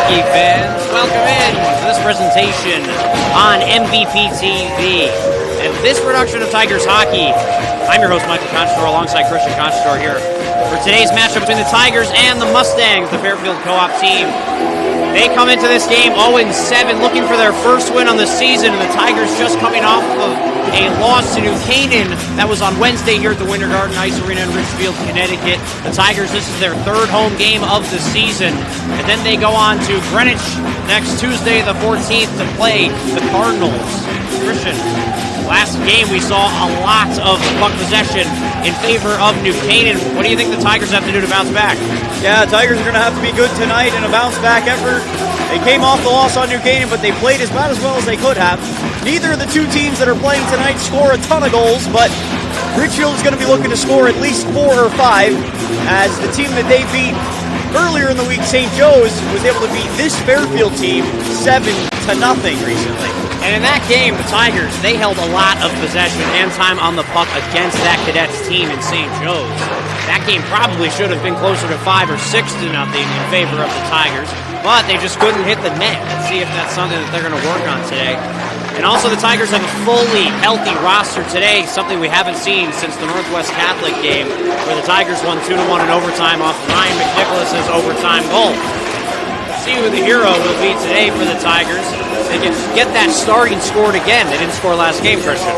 hockey fans. Welcome in to this presentation on MVP TV. And this production of Tigers hockey, I'm your host, Michael Conciatore, alongside Christian Conciatore here for today's matchup between the Tigers and the Mustangs, the Fairfield co-op team. They come into this game 0-7, looking for their first win on the season, and the Tigers just coming off of a loss to New Canaan that was on Wednesday here at the Winter Garden Ice Arena in Ridgefield, Connecticut. The Tigers, this is their third home game of the season, and then they go on to Greenwich next Tuesday, the 14th, to play the Cardinals. Christian, last game we saw a lot of puck possession in favor of New Canaan. What do you think the Tigers have to do to bounce back? Yeah, Tigers are going to have to be good tonight in a bounce-back effort. They came off the loss on New Canaan, but they played about as well as they could have. Neither of the two teams that are playing tonight score a ton of goals, but Ridgefield is going to be looking to score at least 4 or 5, as the team that they beat earlier in the week, St. Joe's, was able to beat this Fairfield team 7-0 recently. And in that game, the Tigers, they held a lot of possession and time on the puck against that Cadets team in St. Joe's. That game probably should have been closer to 5 or 6-0 in favor of the Tigers, but they just couldn't hit the net. Let's see if that's something that they're going to work on today. And also the Tigers have a fully healthy roster today, something we haven't seen since the Northwest Catholic game, where the Tigers won 2-1 in overtime off Ryan McNicholas's overtime goal. Let's see who the hero will be today for the Tigers. They can get that starting scored again. They didn't score last game, Christian.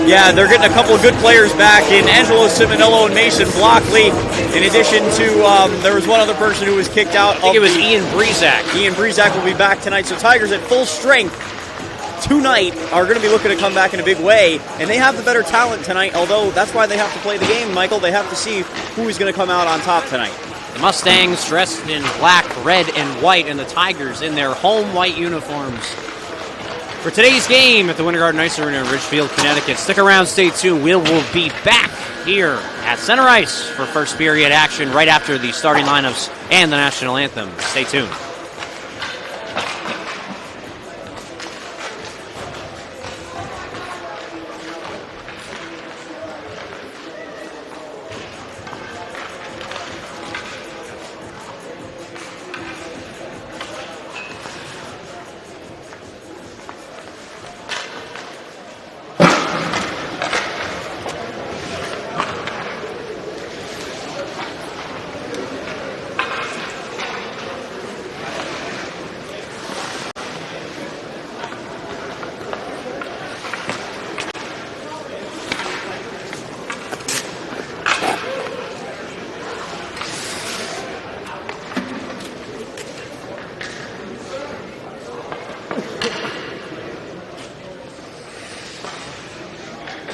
Yeah, they're getting a couple of good players back in Angelo Simonello and Mason Blockley. In addition to, there was one other person who was kicked out. I think it was Ian Breezak. Ian Breezak will be back tonight. So Tigers at full strength tonight are going to be looking to come back in a big way. And they have the better talent tonight, although that's why they have to play the game, Michael. They have to see who is going to come out on top tonight. The Mustangs dressed in black, red, and white, and the Tigers in their home white uniforms. For today's game at the Winter Garden Ice Arena in Ridgefield, Connecticut, stick around, stay tuned. We'll be back here at Center Ice for first period action right after the starting lineups and the national anthem. Stay tuned.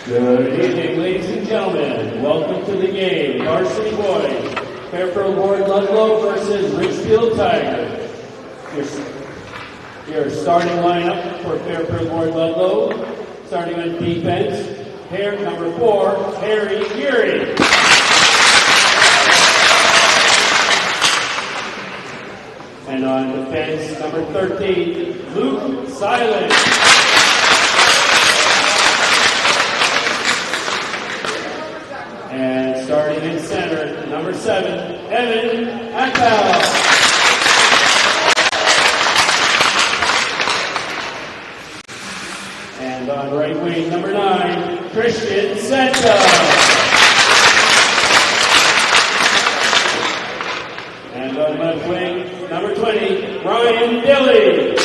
Good evening, ladies and gentlemen. Welcome to the game. Varsity boys, Fairfield Warde Ludlowe versus Ridgefield Tigers. Your starting lineup for Fairfield Warde Ludlowe. Starting on defense, number 4, Harry Geary. And on defense, number 13, Luke Silent. And starting in center, number 7, Evan Ackbell. And on right wing, number 9, Christian Senta. And on left wing, number 20, Ryan Dilly.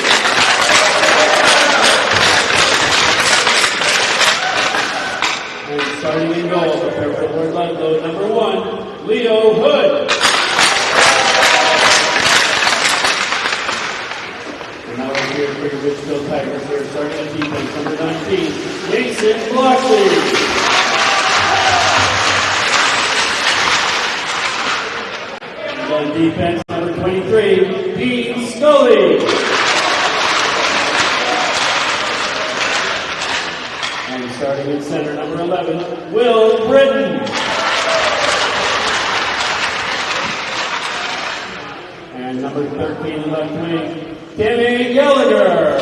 Starting in goal for Fairfield Warde Ludlowe, number 1, Leo Hood. And now we're here for your Ridgefield Tigers here, starting on defense, number 19, Mason Blockley. And on defense, number 23, Dean Scully. Starting in center, number 11, Will Britton. And number 13, left wing, Timmy Gallagher.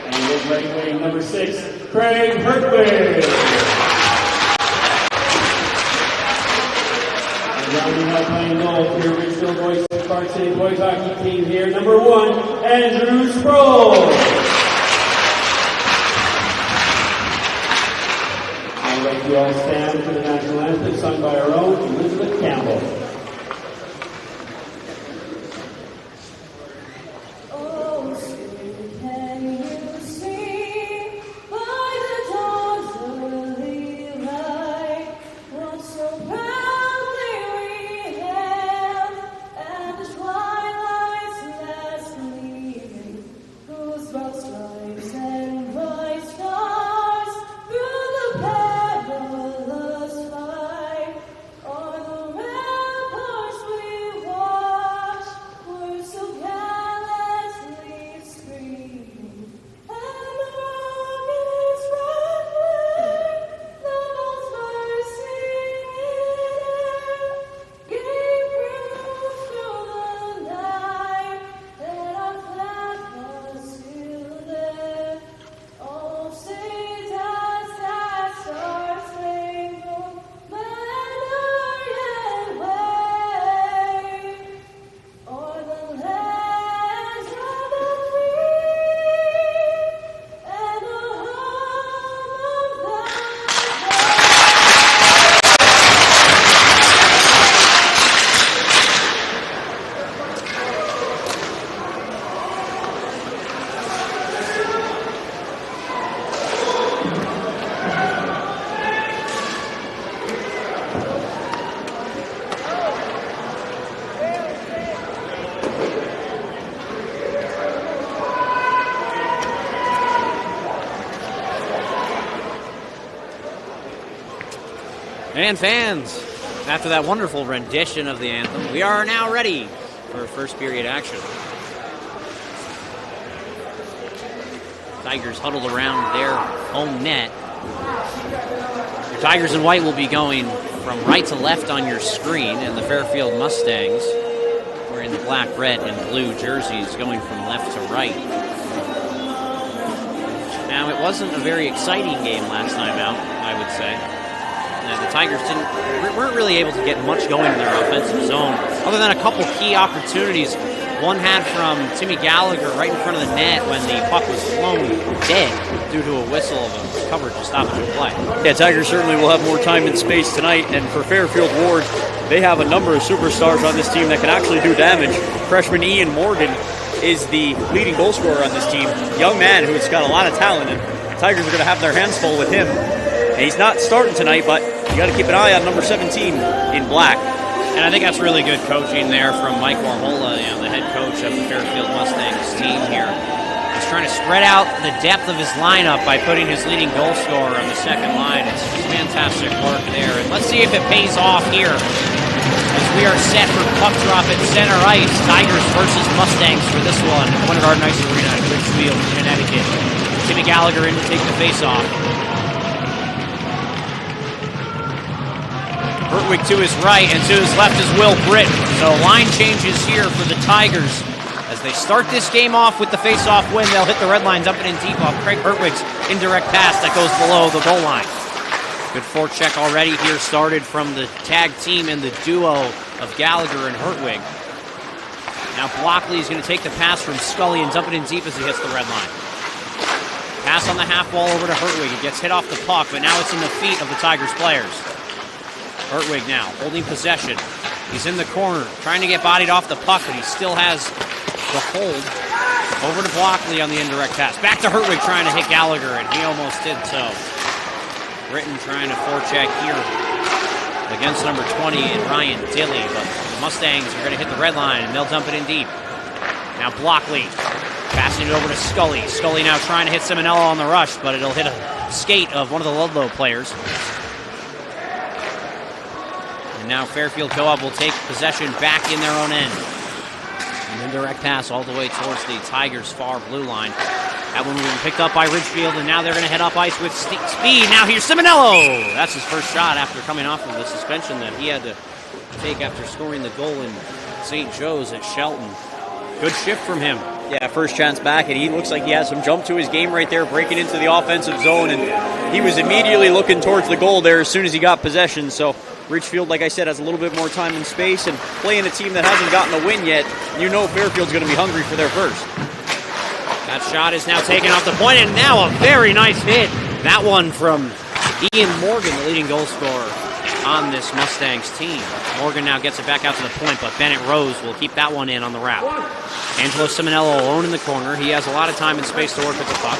And with right wing, number 6, Craig Hertwig. And Rounding out playing goal for your Ridgefield Boys Varsity Boys Hockey team here, number 1, Andrew Sproul. I'd like you all stand for the national anthem sung by our own Elizabeth Campbell. And fans, after that wonderful rendition of the anthem, we are now ready for first period action. Tigers huddled around their home net. Your Tigers in white will be going from right to left on your screen, and the Fairfield Mustangs wearing the black, red, and blue jerseys going from left to right. Now, it wasn't a very exciting game last time out, I would say. The Tigers weren't really able to get much going in their offensive zone, other than a couple key opportunities. One had from Timmy Gallagher right in front of the net when the puck was flown dead due to a whistle of a coverage to stoppage of play. Yeah, Tigers certainly will have more time and space tonight, and for Fairfield Ward, they have a number of superstars on this team that can actually do damage. Freshman Ian Morgan is the leading goal scorer on this team. Young man who's got a lot of talent, and Tigers are going to have their hands full with him. And he's not starting tonight, but you got to keep an eye on number 17 in black. And I think that's really good coaching there from Mike Warhola, the head coach of the Fairfield Mustangs team here. He's trying to spread out the depth of his lineup by putting his leading goal scorer on the second line. It's fantastic work there. And let's see if it pays off here as we are set for puck drop at center ice. Tigers versus Mustangs for this one. Winter Garden Ice Arena in Ridgefield, Connecticut. Timmy Gallagher in to take the face-off. Hertwig to his right, and to his left is Will Britton. So line changes here for the Tigers. As they start this game off with the face-off win, they'll hit the red line, dumping in deep off Craig Hertwig's indirect pass that goes below the goal line. Good forecheck already here started from the tag team and the duo of Gallagher and Hertwig. Now Blockley is going to take the pass from Scully and dump it in deep as he hits the red line. Pass on the half wall over to Hertwig. He gets hit off the puck, but now it's in the feet of the Tigers players. Hertwig now holding possession. He's in the corner, trying to get bodied off the puck, but he still has the hold. Over to Blockley on the indirect pass. Back to Hertwig trying to hit Gallagher, and he almost did so. Britton trying to forecheck here against number 20 and Ryan Dilley, but the Mustangs are going to hit the red line, and they'll dump it in deep. Now Blockley passing it over to Scully. Scully now trying to hit Simonello on the rush, but it'll hit a skate of one of the Ludlowe players. And now Fairfield Co-op will take possession back in their own end. An indirect pass all the way towards the Tigers' far blue line. That one will be picked up by Ridgefield, and now they're going to head up ice with speed. Now here's Simonello. That's his first shot after coming off of the suspension that he had to take after scoring the goal in St. Joe's at Shelton. Good shift from him. Yeah, first chance back, and he looks like he has some jump to his game right there, breaking into the offensive zone, and he was immediately looking towards the goal there as soon as he got possession, so Ridgefield, like I said, has a little bit more time and space, and playing a team that hasn't gotten a win yet, you know Fairfield's going to be hungry for their first. That shot is now taken off the point, and now a very nice hit. That one from Ian Morgan, the leading goal scorer on this Mustangs team. Morgan now gets it back out to the point, but Bennett Rose will keep that one in on the route. Angelo Simonello alone in the corner. He has a lot of time and space to work with the puck.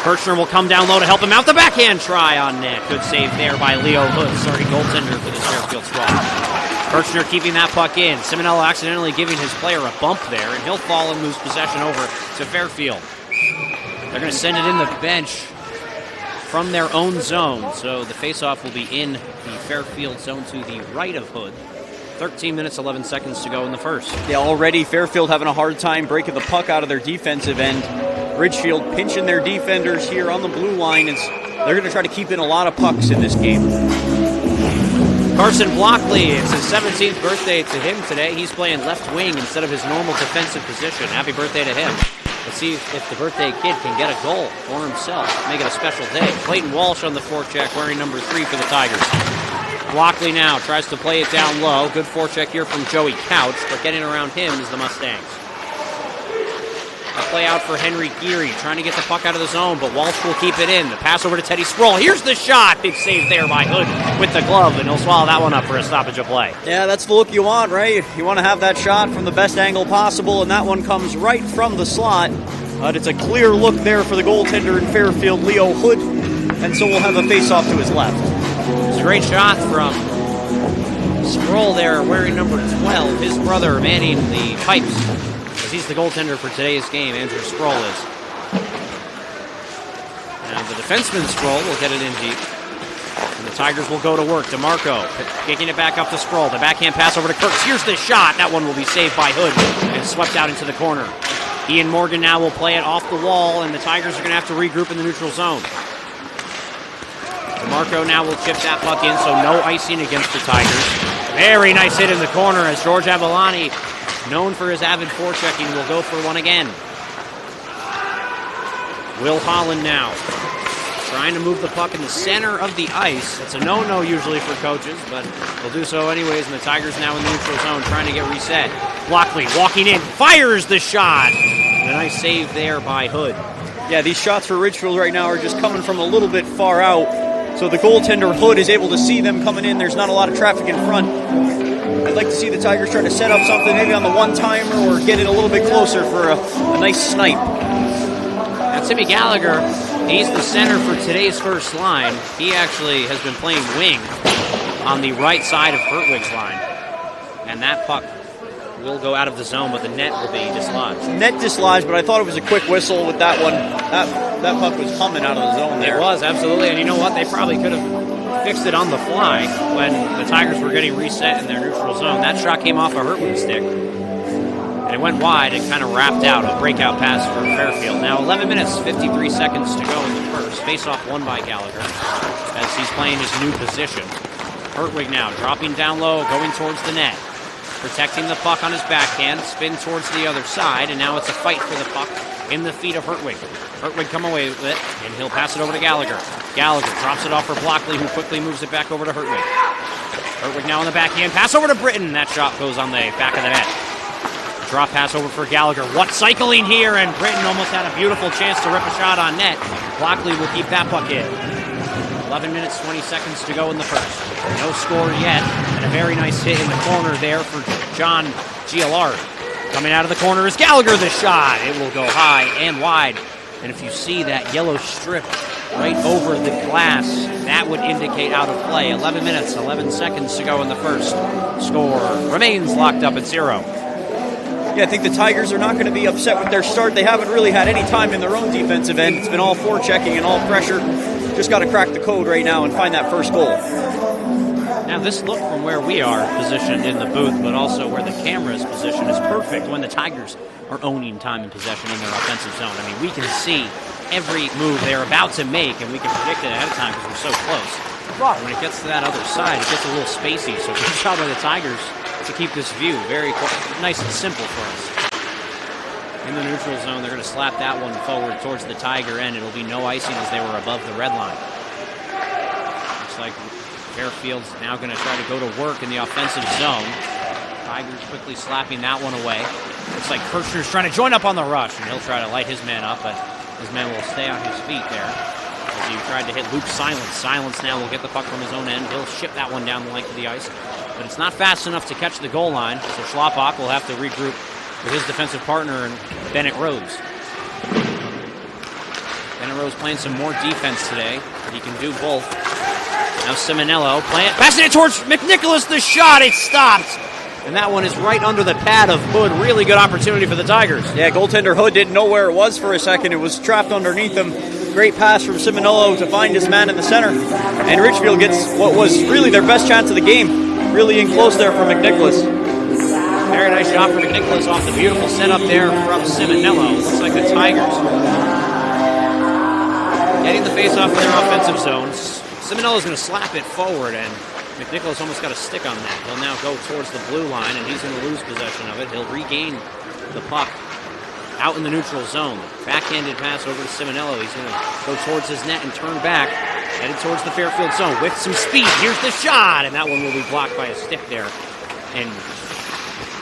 Kirchner will come down low to help him out. The backhand try on net. Good save there by Leo Hood, starting goaltender for this Fairfield squad. Kirchner keeping that puck in. Simonello accidentally giving his player a bump there, and he'll fall and lose possession over to Fairfield. They're going to send it in the bench from their own zone, so the faceoff will be in the Fairfield zone to the right of Hood. 13 minutes, 11 seconds to go in the first. Yeah, already Fairfield having a hard time breaking the puck out of their defensive end. Ridgefield pinching their defenders here on the blue line. They're going to try to keep in a lot of pucks in this game. Carson Blockley, it's his 17th birthday to him today. He's playing left wing instead of his normal defensive position. Happy birthday to him. Let's see if the birthday kid can get a goal for himself. Make it a special day. Clayton Walsh on the forecheck, wearing number 3 for the Tigers. Blockley now tries to play it down low. Good forecheck here from Joey Couch, but getting around him is the Mustangs. A play out for Henry Geary, trying to get the puck out of the zone, but Walsh will keep it in. The pass over to Teddy Sproul. Here's the shot. Big save there by Hood with the glove, and he'll swallow that one up for a stoppage of play. Yeah, that's the look you want, right? You want to have that shot from the best angle possible, and that one comes right from the slot. But it's a clear look there for the goaltender in Fairfield, Leo Hood, and so we'll have a face-off to his left. It's a great shot from Sproul there, wearing number 12. His brother manning the pipes, as he's the goaltender for today's game. Andrew Sproul is. Now the defenseman Sproul will get it in deep, and the Tigers will go to work. DeMarco kicking it back up to Sproul. The backhand pass over to Kirks. Here's the shot. That one will be saved by Hood and swept out into the corner. Ian Morgan now will play it off the wall, and the Tigers are going to have to regroup in the neutral zone. DeMarco now will chip that puck in, so no icing against the Tigers. Very nice hit in the corner as George Avalani, known for his avid forechecking, will go for one again. Will Holland now trying to move the puck in the center of the ice. It's a no-no usually for coaches, but they'll do so anyways, and the Tigers now in the neutral zone trying to get reset. Blockley walking in, fires the shot. A nice save there by Hood. Yeah, these shots for Ridgefield right now are just coming from a little bit far out, so the goaltender Hood is able to see them coming in. There's not a lot of traffic in front. I'd like to see the Tigers try to set up something maybe on the one-timer or get it a little bit closer for a nice snipe. Now Timmy Gallagher, he's the center for today's first line. He actually has been playing wing on the right side of Hertwig's line. And that puck will go out of the zone, but the net will be dislodged. Net dislodged, but I thought it was a quick whistle with that one. That puck was humming out of the zone there. It was, absolutely. And you know what? They probably could have fixed it on the fly when the Tigers were getting reset in their neutral zone. That shot came off a Hertwig stick, and it went wide and kind of wrapped out. A breakout pass for Fairfield. Now 11 minutes, 53 seconds to go in the first. Face-off won by Gallagher as he's playing his new position. Hertwig now dropping down low, going towards the net. Protecting the puck on his backhand, spin towards the other side, and now it's a fight for the puck in the feet of Hertwig. Hertwig come away with it, and he'll pass it over to Gallagher. Gallagher drops it off for Blockley, who quickly moves it back over to Hertwig. Hertwig now on the backhand, pass over to Britton. That shot goes on the back of the net. Drop pass over for Gallagher. What cycling here, and Britton almost had a beautiful chance to rip a shot on net. Blockley will keep that puck in. 11 minutes, 20 seconds to go in the first. No score yet, and a very nice hit in the corner there for John Giolard. Coming out of the corner is Gallagher, the shot. It will go high and wide. And if you see that yellow strip right over the glass, that would indicate out of play. 11 minutes, 11 seconds to go in the first. Score remains locked up at 0. Yeah, I think the Tigers are not going to be upset with their start. They haven't really had any time in their own defensive end. It's been all forechecking and all pressure. Just got to crack the code right now and find that first goal. Now this look from where we are positioned in the booth, but also where the camera's position, is perfect when the Tigers are owning time and possession in their offensive zone. I mean, we can see every move they're about to make, and we can predict it ahead of time because we're so close. But when it gets to that other side, it gets a little spacey, so good job by the Tigers to keep this view very nice and simple for us. In the neutral zone, they're going to slap that one forward towards the Tiger end. It'll be no icing as they were above the red line. Looks like Fairfield's now going to try to go to work in the offensive zone. Tigers quickly slapping that one away. Looks like Kirchner's trying to join up on the rush, and he'll try to light his man up, but his man will stay on his feet there. As he tried to hit Luke Silence. Silence now will get the puck from his own end. He'll ship that one down the length of the ice, but it's not fast enough to catch the goal line, so Schlappak will have to regroup with his defensive partner and Bennett Rose. Bennett Rose playing some more defense today. He can do both. Now Simonello passing it towards McNicholas. The shot, it stopped. And that one is right under the pad of Hood. Really good opportunity for the Tigers. Yeah, goaltender Hood didn't know where it was for a second. It was trapped underneath him. Great pass from Simonello to find his man in the center. And Ridgefield gets what was really their best chance of the game. Really in close there for McNicholas. Very nice shot for McNicholas off the beautiful setup there from Simonello. Looks like the Tigers getting the face-off in their offensive zones. Simonello's going to slap it forward, and McNicholas almost got a stick on that. He'll now go towards the blue line, and he's going to lose possession of it. He'll regain the puck out in the neutral zone. Backhanded pass over to Simonello. He's going to go towards his net and turn back, headed towards the Fairfield zone with some speed. Here's the shot, and that one will be blocked by a stick there. And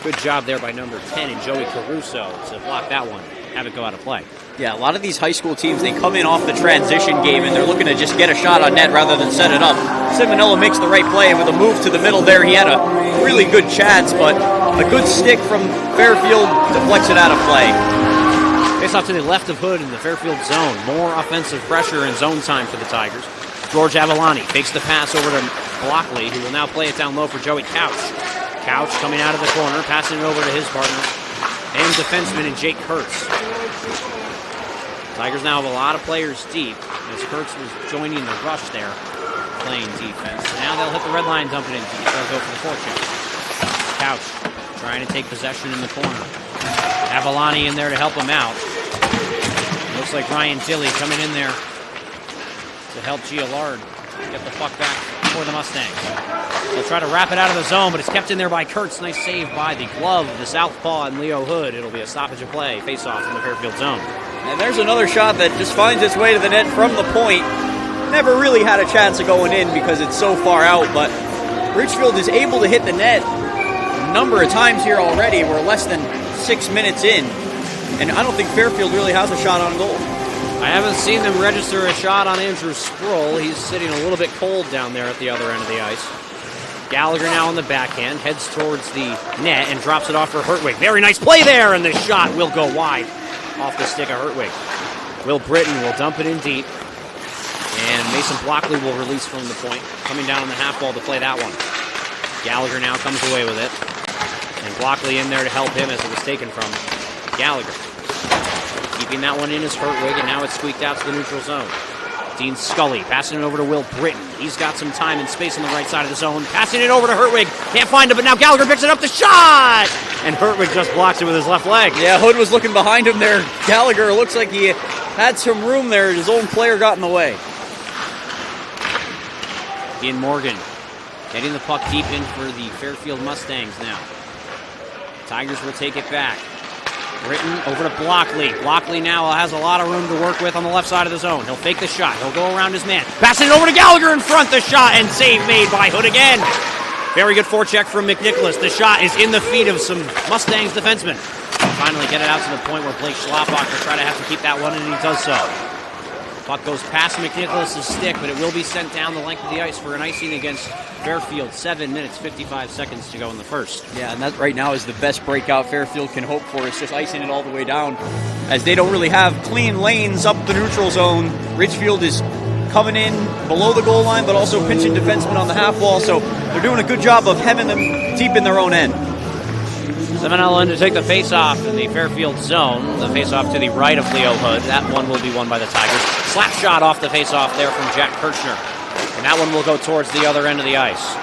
good job there by number 10 and Joey Caruso to block that one, have it go out of play. Yeah, a lot of these high school teams, they come in off the transition game and they're looking to just get a shot on net rather than set it up. Simonello makes the right play, and with a move to the middle there, he had a really good chance, but a good stick from Fairfield deflects it out of play. Face off to the left of Hood in the Fairfield zone. More offensive pressure and zone time for the Tigers. George Avalani takes the pass over to Blockley, who will now play it down low for Joey Couch. Couch coming out of the corner, passing it over to his partner and defenseman and Jake Kurtz. Tigers now have a lot of players deep, as Kurtz was joining the rush there, playing defense. Now they'll hit the red line, dump it in. They'll go for the forecheck. Couch trying to take possession in the corner. Avalani in there to help him out. Looks like Ryan Tilley coming in there to help Giallard get the puck back for the Mustangs. They'll try to wrap it out of the zone, but it's kept in there by Kurtz. Nice save by the glove, the southpaw, and Leo Hood. It'll be a stoppage of play, face-off in the Fairfield zone. And there's another shot that just finds its way to the net from the point. Never really had a chance of going in because it's so far out, but Ridgefield is able to hit the net a number of times here already. We're less than 6 minutes in, and I don't think Fairfield really has a shot on goal. I haven't seen them register a shot on Andrew Sproul. He's sitting a little bit cold down there at the other end of the ice. Gallagher now on the backhand, heads towards the net and drops it off for Hertwig. Very nice play there, and the shot will go wide off the stick of Hertwig. Will Britton will dump it in deep, and Mason Blockley will release from the point, coming down on the half wall to play that one. Gallagher now comes away with it, and Blockley in there to help him as it was taken from Gallagher. Keeping that one in is Hertwig, and now it's squeaked out to the neutral zone. Dean Scully passing it over to Will Britton. He's got some time and space on the right side of the zone. Passing it over to Hertwig. Can't find it, but now Gallagher picks it up. The shot! And Hertwig just blocks it with his left leg. Yeah, Hood was looking behind him there. Gallagher looks like he had some room there. His own player got in the way. Ian Morgan getting the puck deep in for the Fairfield Mustangs now. Tigers will take it back. Britton over to Blockley. Blockley now has a lot of room to work with on the left side of the zone. He'll fake the shot. He'll go around his man. Passing it over to Gallagher in front. The shot, and save made by Hood again. Very good forecheck from McNicholas. The shot is in the feet of some Mustangs defensemen. Finally get it out to the point where Blake Schlappak will try to have to keep that one, and he does so. Puck goes past McNicholas' stick, but it will be sent down the length of the ice for an icing against Fairfield. 7 minutes, 55 seconds to go in the first. Yeah, and that right now is the best breakout Fairfield can hope for. It's just icing it all the way down, as they don't really have clean lanes up the neutral zone. Ridgefield is coming in below the goal line, but also pinching defensemen on the half wall, so they're doing a good job of hemming them deep in their own end. Simonello in to take the face-off in the Fairfield zone. The face-off to the right of Leo Hood. That one will be won by the Tigers. Slap shot off the face-off there from Jack Kirchner. And that one will go towards the other end of the ice.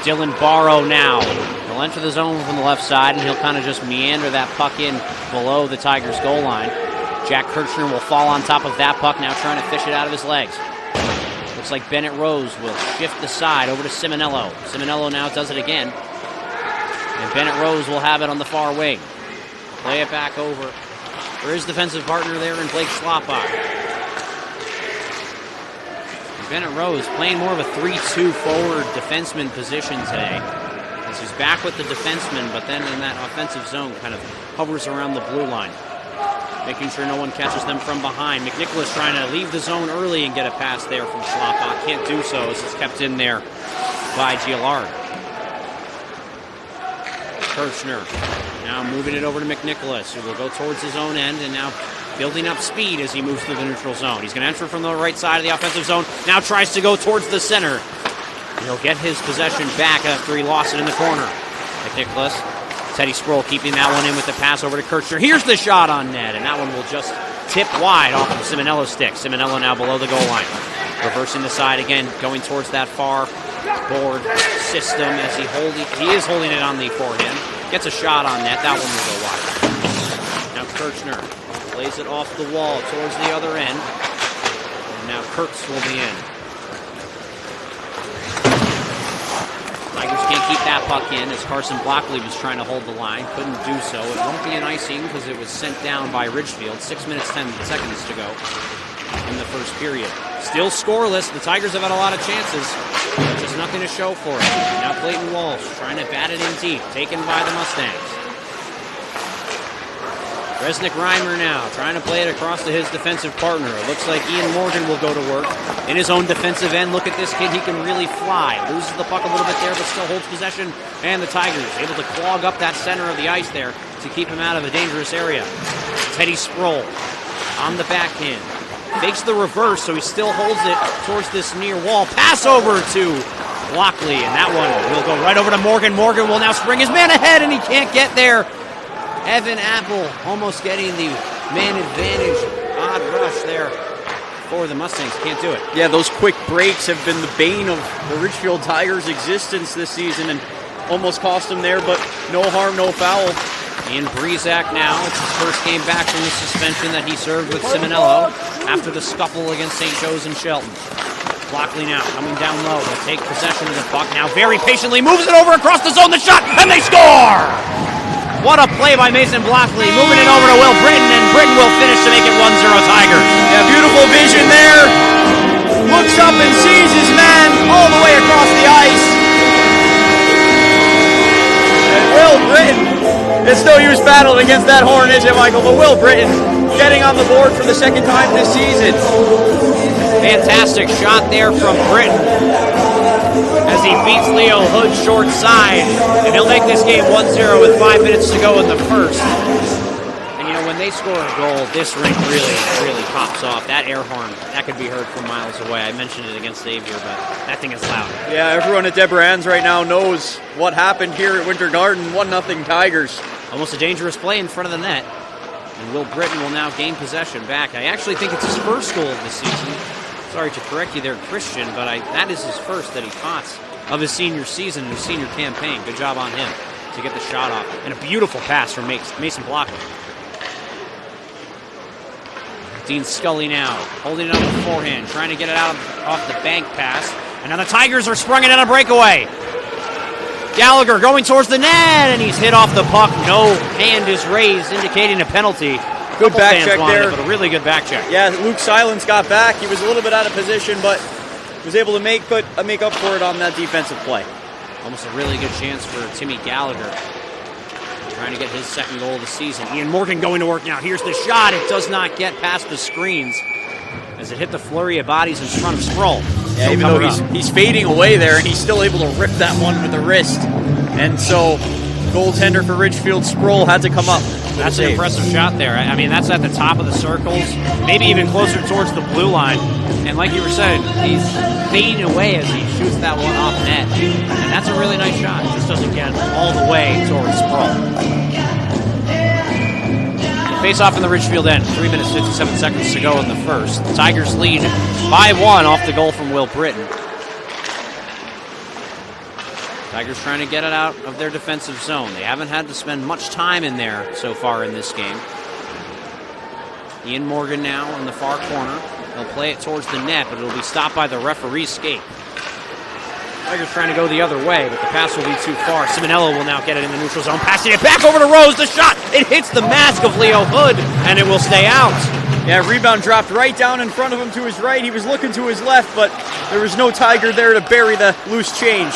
Dylan Barrow now. He'll enter the zone from the left side, and he'll kind of just meander that puck in below the Tigers' goal line. Jack Kirchner will fall on top of that puck, now trying to fish it out of his legs. Looks like Bennett Rose will shift the side over to Simonello. Simonello now does it again. And Bennett Rose will have it on the far wing. Play it back over for his defensive partner there in Blake Schlappak. Bennett Rose playing more of a 3-2 forward defenseman position today. As he's back with the defenseman, but then in that offensive zone kind of hovers around the blue line, making sure no one catches them from behind. McNicholas trying to leave the zone early and get a pass there from Slopok. Can't do so as it's kept in there by Gillard. Kirchner now moving it over to McNicholas, who will go towards his own end and now building up speed as he moves through the neutral zone. He's going to enter from the right side of the offensive zone. Now tries to go towards the center. He'll get his possession back after he lost it in the corner. McNicholas, Teddy Sproul keeping that one in with the pass over to Kirchner. Here's the shot on net, and that one will just tip wide off of Simonello's stick. Simonello now below the goal line. Reversing the side again, going towards that far board system as he is holding it on the forehand. Gets a shot on net. That one will go wide. Now Kirchner plays it off the wall towards the other end. And now Kurtz will be in. Tigers can't keep that puck in as Carson Blockley was trying to hold the line. Couldn't do so. It won't be an icing because it was sent down by Ridgefield. 6 minutes, 10 seconds to go in the first period. Still scoreless. The Tigers have had a lot of chances. Just nothing to show for it. Now Clayton Walsh trying to bat it in deep. Taken by the Mustangs. Resnick Reimer now trying to play it across to his defensive partner. It looks like Ian Morgan will go to work in his own defensive end. Look at this kid. He can really fly. Loses the puck a little bit there, but still holds possession. And the Tigers able to clog up that center of the ice there to keep him out of a dangerous area. Teddy Sproul on the backhand. Fakes the reverse, so he still holds it towards this near wall. Pass over to Blockley, and that one will go right over to Morgan. Morgan will now spring his man ahead, and he can't get there. Evan Apple almost getting the man advantage. Odd rush there for the Mustangs. Can't do it. Yeah, those quick breaks have been the bane of the Ridgefield Tigers' existence this season and almost cost them there, but no harm, no foul. Ian Breezak now. It's his first game back from the suspension that he served with Simonello after the scuffle against St. Joe's and Shelton. Blockley now coming down low. They'll take possession of the puck. Now very patiently moves it over across the zone. The shot, and they score! What a play by Mason Blockley, moving it over to Will Britton, and Britton will finish to make it 1-0 Tigers. Yeah, beautiful vision there. Looks up and sees his man all the way across the ice. And Will Britton, it's no use battling against that horn, is it, Michael? But Will Britton getting on the board for the second time this season. Fantastic shot there from Britton as he beats Leo Hood short side, and he'll make this game 1-0 with 5 minutes to go in the first. And you know, when they score a goal, this rink really pops off. That air horn, that could be heard from miles away. I mentioned it against Xavier, but that thing is loud. Yeah, everyone at Deborah Ann's right now knows what happened here at Winter Garden. 1-0 Tigers. Almost a dangerous play in front of the net. And Will Britton will now gain possession back. I actually think it's his first goal of the season. Sorry to correct you there, Christian, but that is his first that he caught of his senior season, his senior campaign. Good job on him to get the shot off. And a beautiful pass from Mason Blockley. Dean Scully now holding it on the forehand, trying to get it out off the bank pass. And now the Tigers are sprung it on a breakaway. Gallagher going towards the net, and he's hit off the puck. No hand is raised, indicating a penalty. Good back check there. But a really good back check. Yeah, Luke Silence got back. He was a little bit out of position, but was able to make up for it on that defensive play. Almost a really good chance for Timmy Gallagher. Trying to get his second goal of the season. Ian Morgan going to work now. Here's the shot. It does not get past the screens as it hit the flurry of bodies in front of Sproul. Yeah, even though he's fading away there, and he's still able to rip that one with the wrist. And so goaltender for Ridgefield, Sproul, had to come up. That's an impressive shot there. I mean, that's at the top of the circles, maybe even closer towards the blue line. And like you were saying, he's fading away as he shoots that one off net. And that's a really nice shot. It just doesn't get all the way towards Sproul. Face-off in the Ridgefield end. 3 minutes, 57 seconds to go in the first. The Tigers lead by 1 off the goal from Will Britton. Tigers trying to get it out of their defensive zone. They haven't had to spend much time in there so far in this game. Ian Morgan now in the far corner. He'll play it towards the net, but it'll be stopped by the referee's skate. Tigers trying to go the other way, but the pass will be too far. Simonello will now get it in the neutral zone, passing it back over to Rose. The shot, it hits the mask of Leo Hood, and it will stay out. Yeah, rebound dropped right down in front of him to his right. He was looking to his left, but there was no Tiger there to bury the loose change.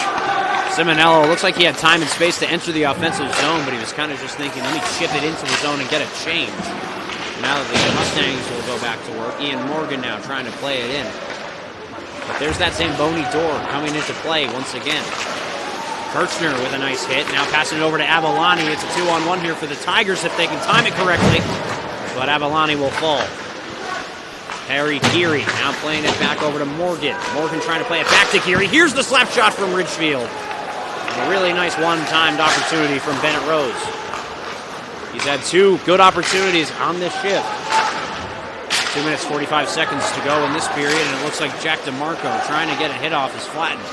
Simonello looks like he had time and space to enter the offensive zone, but he was kind of just thinking, let me chip it into the zone and get a change. Now that the Mustangs will go back to work, Ian Morgan now trying to play it in. But there's that same Boney door coming into play once again. Kirchner with a nice hit. Now passing it over to Avalani. It's a 2-on-1 here for the Tigers if they can time it correctly. But Avalani will fall. Harry Geary now playing it back over to Morgan. Morgan trying to play it back to Geary. Here's the slap shot from Ridgefield. And a really nice one-timed opportunity from Bennett Rose. He's had 2 good opportunities on this shift. 2 minutes, 45 seconds to go in this period, and it looks like Jack DeMarco trying to get a hit off is flattened.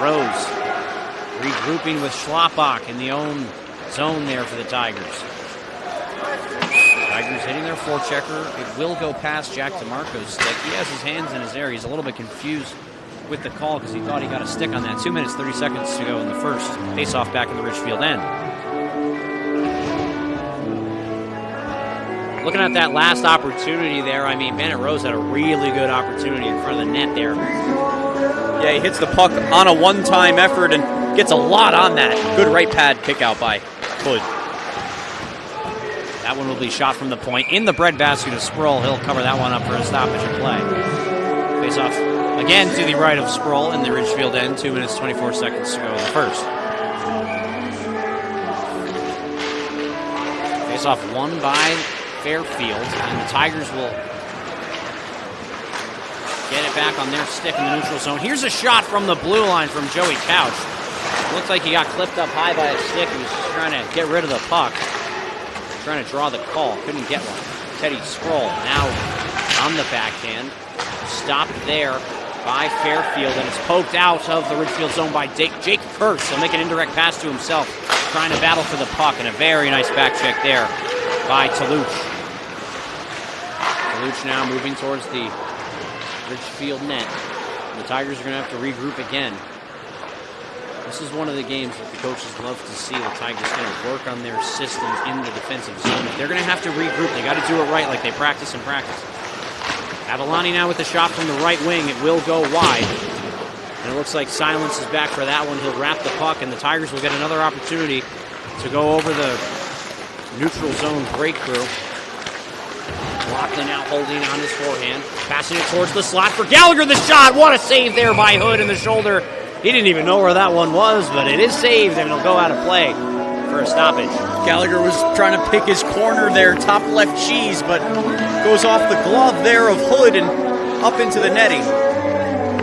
Rose regrouping with Schlapbach in the own zone there for the Tigers. Tigers hitting their forechecker. It will go past Jack DeMarco's stick. He has his hands in his air. He's a little bit confused with the call because he thought he got a stick on that. 2 minutes, 30 seconds to go in the first. Face-off back in the Ridgefield end. Looking at that last opportunity there, I mean, Bennett Rose had a really good opportunity in front of the net there. Yeah, he hits the puck on a one-time effort and gets a lot on that. Good right pad kick out by Hood. That one will be shot from the point in the breadbasket of Sproul. He'll cover that one up for a stoppage of play. Face off again to the right of Sproul in the Ridgefield end. 2 minutes, 24 seconds to go in the first. Face off won by Fairfield, and the Tigers will get it back on their stick in the neutral zone. Here's a shot from the blue line from Joey Couch. Looks like he got clipped up high by a stick. He was just trying to get rid of the puck. Trying to draw the call. Couldn't get one. Teddy Sproul now on the backhand. Stopped there by Fairfield, and it's poked out of the Ridgefield zone by Jake Kurtz. He'll make an indirect pass to himself, trying to battle for the puck, and a very nice back check there by Toulouche. Toulouche now moving towards the Ridgefield net. The Tigers are going to have to regroup again. This is one of the games that the coaches love to see. The Tigers kind of work on their systems in the defensive zone. If they're going to have to regroup, they got to do it right like they practice and practice. Avalani now with the shot from the right wing. It will go wide. And it looks like Silence is back for that one. He'll wrap the puck, and the Tigers will get another opportunity to go over the neutral zone breakthrough. Lockley now holding on his forehand. Passing it towards the slot for Gallagher. The shot. What a save there by Hood in the shoulder. He didn't even know where that one was, but it is saved, and it'll go out of play for a stoppage. Gallagher was trying to pick his corner there, top left cheese, but goes off the glove there of Hood and up into the netting.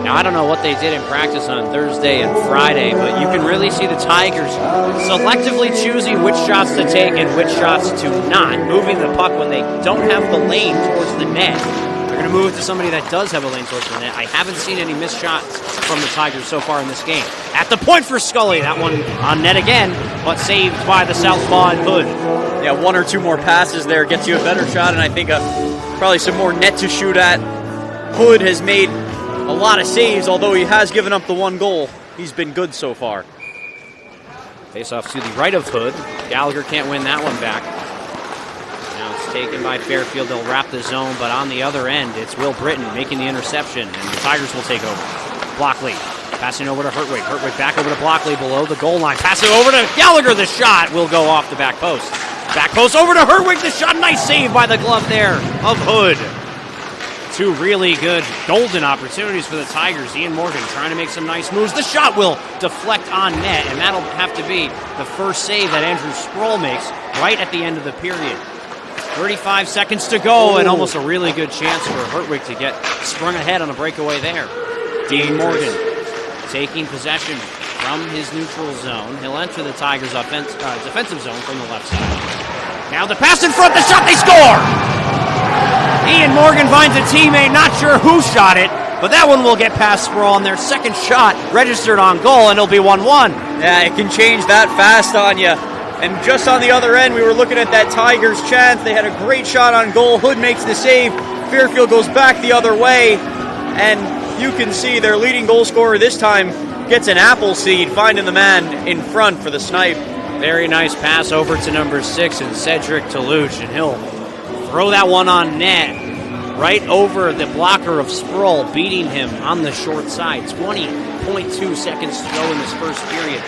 Now, I don't know what they did in practice on Thursday and Friday, but you can really see the Tigers selectively choosing which shots to take and which shots to not, moving the puck when they don't have the lane towards the net. They're going to move it to somebody that does have a lane towards the net. I haven't seen any missed shots from the Tigers so far in this game. At the point for Scully. That one on net again, but saved by the southpaw and Hood. Yeah, 1 or 2 more passes there gets you a better shot, and I think probably some more net to shoot at. Hood has made a lot of saves, although he has given up the 1 goal. He's been good so far. Face off to the right of Hood. Gallagher can't win that one back. Now it's taken by Fairfield. They'll wrap the zone, but on the other end, it's Will Britton making the interception, and the Tigers will take over. Blockley passing over to Hertwig. Hertwig back over to Blockley below the goal line. Passing over to Gallagher. The shot will go off the back post. Back post over to Hertwig. The shot. Nice save by the glove there of Hood. 2 really good golden opportunities for the Tigers. Ian Morgan trying to make some nice moves. The shot will deflect on net, and that'll have to be the first save that Andrew Sproul makes right at the end of the period. 35 seconds to go, and almost a really good chance for Hertwig to get sprung ahead on a breakaway there. Ian Morgan taking possession from his neutral zone. He'll enter the Tigers' defensive zone from the left side. Now the pass in front, the shot, they score! Ian Morgan finds a teammate, not sure who shot it, but that one will get past Sproul on their second shot, registered on goal, and it'll be 1-1. Yeah, it can change that fast on you. And just on the other end, we were looking at that Tigers chance. They had a great shot on goal. Hood makes the save. Fairfield goes back the other way, and you can see their leading goal scorer this time gets an apple seed, finding the man in front for the snipe. Very nice pass over to number 6 and Cedric Toulouche, and he'll throw that one on net. Right over the blocker of Sproul, beating him on the short side. 20.2 seconds to go in this first period.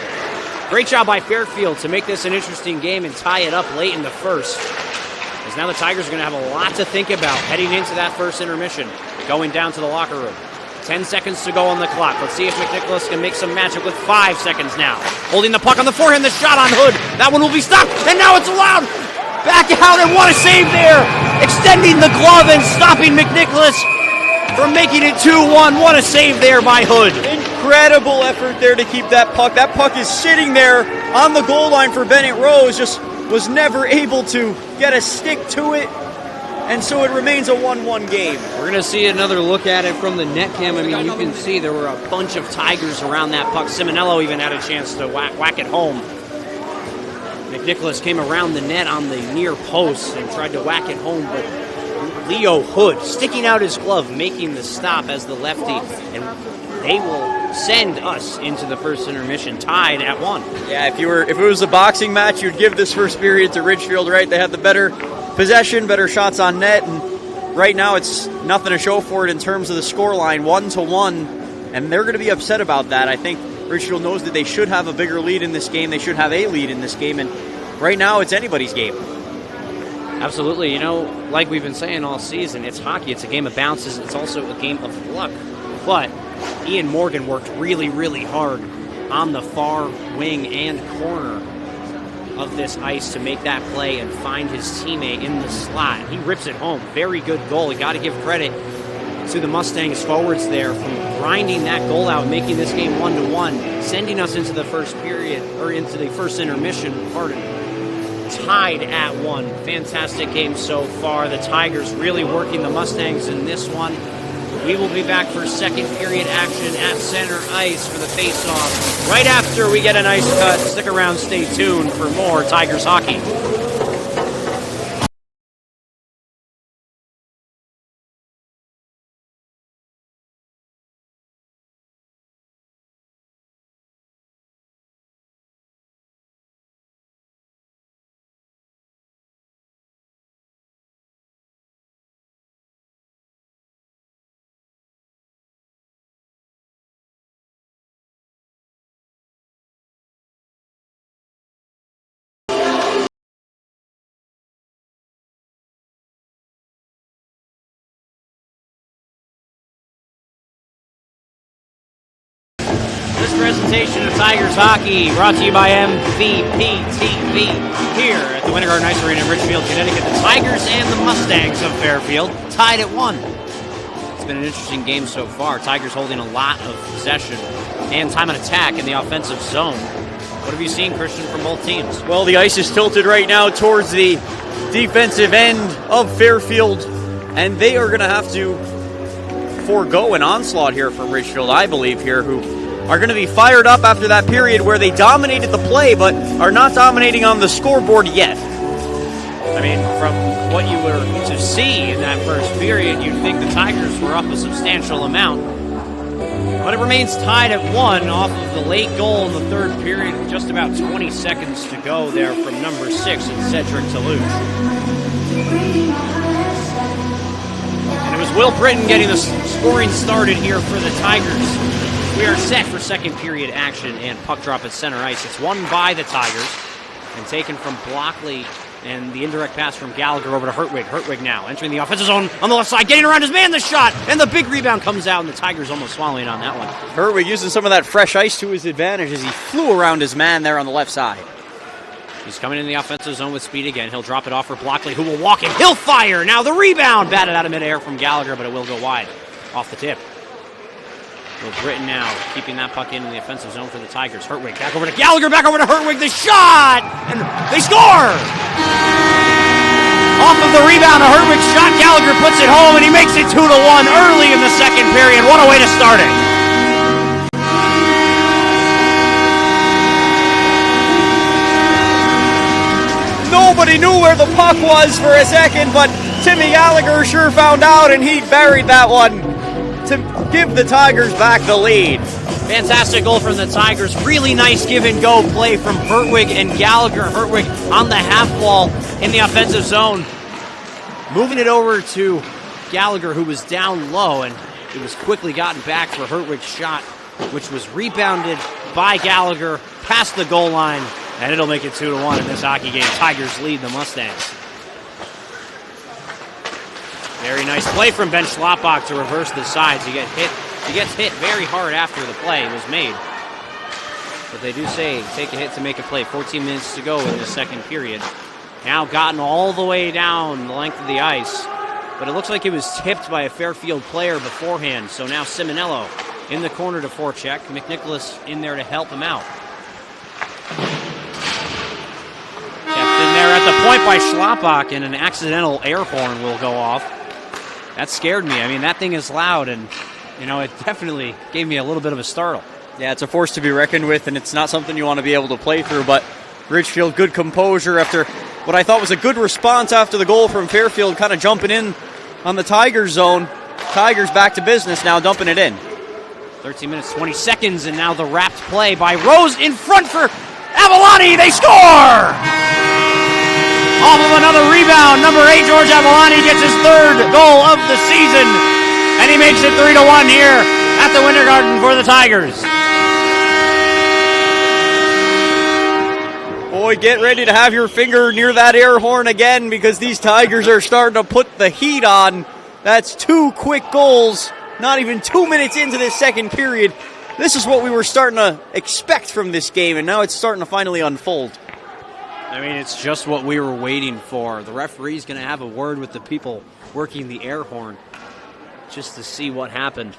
Great job by Fairfield to make this an interesting game and tie it up late in the first. Because now the Tigers are going to have a lot to think about heading into that first intermission, going down to the locker room. 10 seconds to go on the clock. Let's see if McNicholas can make some magic with 5 seconds now. Holding the puck on the forehand, the shot on Hood. That one will be stopped, and now it's allowed. Back out, and what a save there! Extending the glove and stopping McNicholas from making it 2-1. What a save there by Hood. Incredible effort there to keep that puck. That puck is sitting there on the goal line for Bennett Rose. Just was never able to get a stick to it. And so it remains a 1-1 game. We're going to see another look at it from the net cam. I mean, you can see there were a bunch of Tigers around that puck. Simonello even had a chance to whack it home. McNicholas came around the net on the near post and tried to whack it home, but Leo Hood sticking out his glove, making the stop as the lefty, and they will send us into the first intermission tied at 1. Yeah, if it was a boxing match, you'd give this first period to Ridgefield, right? They had the better possession, better shots on net, and right now it's nothing to show for it in terms of the scoreline, 1-1, and they're going to be upset about that. I think Ridgefield knows that they should have a bigger lead in this game. They should have a lead in this game, and right now it's anybody's game. Absolutely. You know, like we've been saying all season, it's hockey. It's a game of bounces. It's also a game of luck. But Ian Morgan worked really, really hard on the far wing and corner of this ice to make that play and find his teammate in the slot. He rips it home. Very good goal. You got to give credit to the Mustangs forwards there from grinding that goal out, making this game 1-1, sending us into the first period, or into the first intermission, tied at 1. Fantastic game so far. The Tigers really working the Mustangs in this one. We will be back for second period action at center ice for the face-off right after we get a nice cut. Stick around, stay tuned for more Tigers hockey. This presentation of Tigers hockey brought to you by MVP TV here at the Winter Garden Ice Arena in Ridgefield, Connecticut. The Tigers and the Mustangs of Fairfield tied at 1. It's been an interesting game so far. Tigers holding a lot of possession and time on attack in the offensive zone. What have you seen, Christian, from both teams? Well, the ice is tilted right now towards the defensive end of Fairfield, and they are going to have to forego an onslaught here from Ridgefield, I believe, here, who are going to be fired up after that period where they dominated the play but are not dominating on the scoreboard yet. I mean, from what you were to see in that first period, you'd think the Tigers were up a substantial amount. But it remains tied at 1 off of the late goal in the third period with just about 20 seconds to go there from number 6, Cedric Toulouse. And it was Will Britton getting the scoring started here for the Tigers. We are set for second period action and puck drop at center ice. It's won by the Tigers and taken from Blockley, and the indirect pass from Gallagher over to Hertwig. Hertwig now entering the offensive zone on the left side, getting around his man, the shot, and the big rebound comes out, and the Tigers almost swallowing on that one. Hertwig using some of that fresh ice to his advantage as he flew around his man there on the left side. He's coming in the offensive zone with speed again. He'll drop it off for Blockley, who will walk it. He'll fire. Now the rebound batted out of midair from Gallagher, but it will go wide off the tip. Will Britton now keeping that puck in the offensive zone for the Tigers. Hertwig back over to Gallagher, back over to Hertwig. The shot! And they score! Off of the rebound, a Hertwig shot. Gallagher puts it home, and he makes it 2-1 early in the second period. What a way to start it. Nobody knew where the puck was for a second, but Timmy Gallagher sure found out, and he buried that one to give the Tigers back the lead. Fantastic goal from the Tigers. Really nice give-and-go play from Hertwig and Gallagher. Hertwig on the half wall in the offensive zone. Moving it over to Gallagher, who was down low, and it was quickly gotten back for Hertwig's shot, which was rebounded by Gallagher past the goal line, and it'll make it 2-1 in this hockey game. Tigers lead the Mustangs. Very nice play from Ben Schlapbach to reverse the sides. He gets hit very hard after the play was made. But they do say take a hit to make a play. 14 minutes to go in the second period. Now gotten all the way down the length of the ice. But it looks like it was tipped by a Fairfield player beforehand. So now Simonello in the corner to forecheck. McNicholas in there to help him out. Kept in there at the point by Schlapbach, and an accidental air horn will go off. That scared me. I mean, that thing is loud, and, you know, it definitely gave me a little bit of a startle. Yeah, it's a force to be reckoned with, and it's not something you want to be able to play through, but Ridgefield, good composure after what I thought was a good response after the goal from Fairfield, kind of jumping in on the Tigers zone. Tigers back to business now, dumping it in. 13 minutes, 20 seconds, and now the wrapped play by Rose in front for Avalani. They score! Off of another rebound, number 8, George Avalani gets his third goal of the season, and he makes it 3-1 here at the Winter Garden for the Tigers. Boy, get ready to have your finger near that air horn again, because these Tigers are starting to put the heat on. That's 2 quick goals, not even 2 minutes into this second period. This is what we were starting to expect from this game, and now it's starting to finally unfold. I mean, it's just what we were waiting for. The referee's going to have a word with the people working the air horn just to see what happened.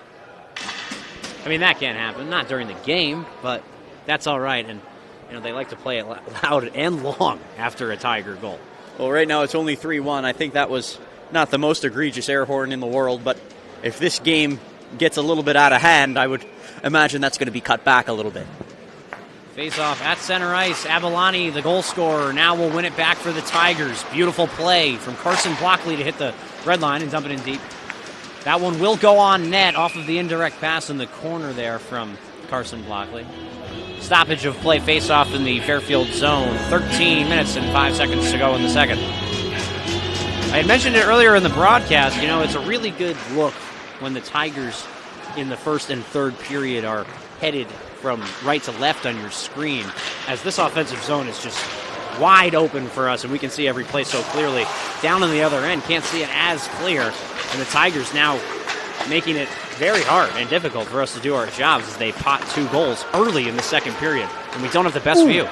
I mean, that can't happen, not during the game, but that's all right. And, you know, they like to play it loud and long after a Tiger goal. Well, right now it's only 3-1. I think that was not the most egregious air horn in the world, but if this game gets a little bit out of hand, I would imagine that's going to be cut back a little bit. Face-off at center ice. Avalani, the goal scorer, now will win it back for the Tigers. Beautiful play from Carson Blockley to hit the red line and dump it in deep. That one will go on net off of the indirect pass in the corner there from Carson Blockley. Stoppage of play, face-off in the Fairfield zone. 13 minutes and 5 seconds to go in the second. I had mentioned it earlier in the broadcast. You know, it's a really good look when the Tigers in the first and third period are headed from right to left on your screen, as this offensive zone is just wide open for us, and we can see every play so clearly. Down on the other end, can't see it as clear, and the Tigers now making it very hard and difficult for us to do our jobs as they pot 2 goals early in the second period, and we don't have the best view.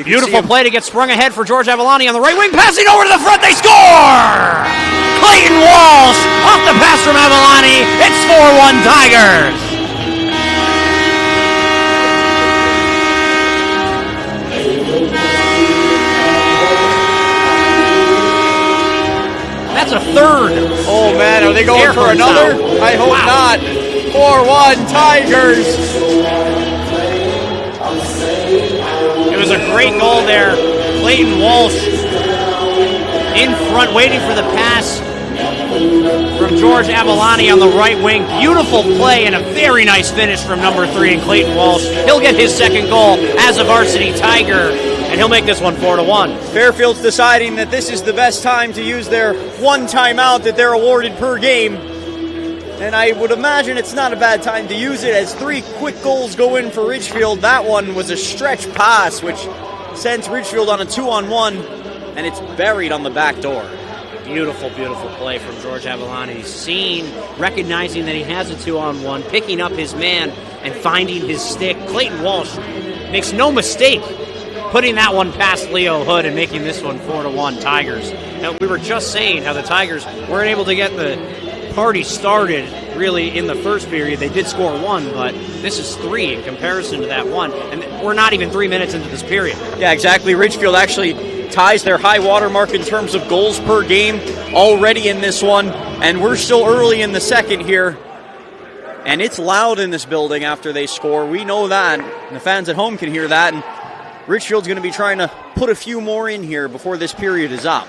Beautiful play to get sprung ahead for George Avalani on the right wing, passing over to the front, they score! Clayton Walsh off the pass from Avalani, it's 4-1 Tigers! That's a third. Oh, man, are they going for another? Sound. I hope not. 4-1 Tigers. It was a great goal there. Clayton Walsh in front, waiting for the pass from George Avalani on the right wing. Beautiful play and a very nice finish from number 3 in Clayton Walsh. He'll get his second goal as a varsity Tiger, and he'll make this one 4-1. Fairfield's deciding that this is the best time to use their one timeout that they're awarded per game. And I would imagine it's not a bad time to use it, as 3 quick goals go in for Ridgefield. That one was a stretch pass, which sends Ridgefield on a 2-on-1, and it's buried on the back door. Beautiful, beautiful play from George Avalani. Seeing, recognizing that he has a 2-on-1, picking up his man and finding his stick. Clayton Walsh makes no mistake putting that one past Leo Hood and making this one 4-1 Tigers. Now, we were just saying how the Tigers weren't able to get the party started really in the first period. They did score 1, but this is 3 in comparison to that 1. And we're not even 3 minutes into this period. Yeah, exactly. Ridgefield actually ties their high water mark in terms of goals per game already in this one. And we're still early in the second here. And it's loud in this building after they score. We know that. And the fans at home can hear that. And Ridgefield's going to be trying to put a few more in here before this period is up.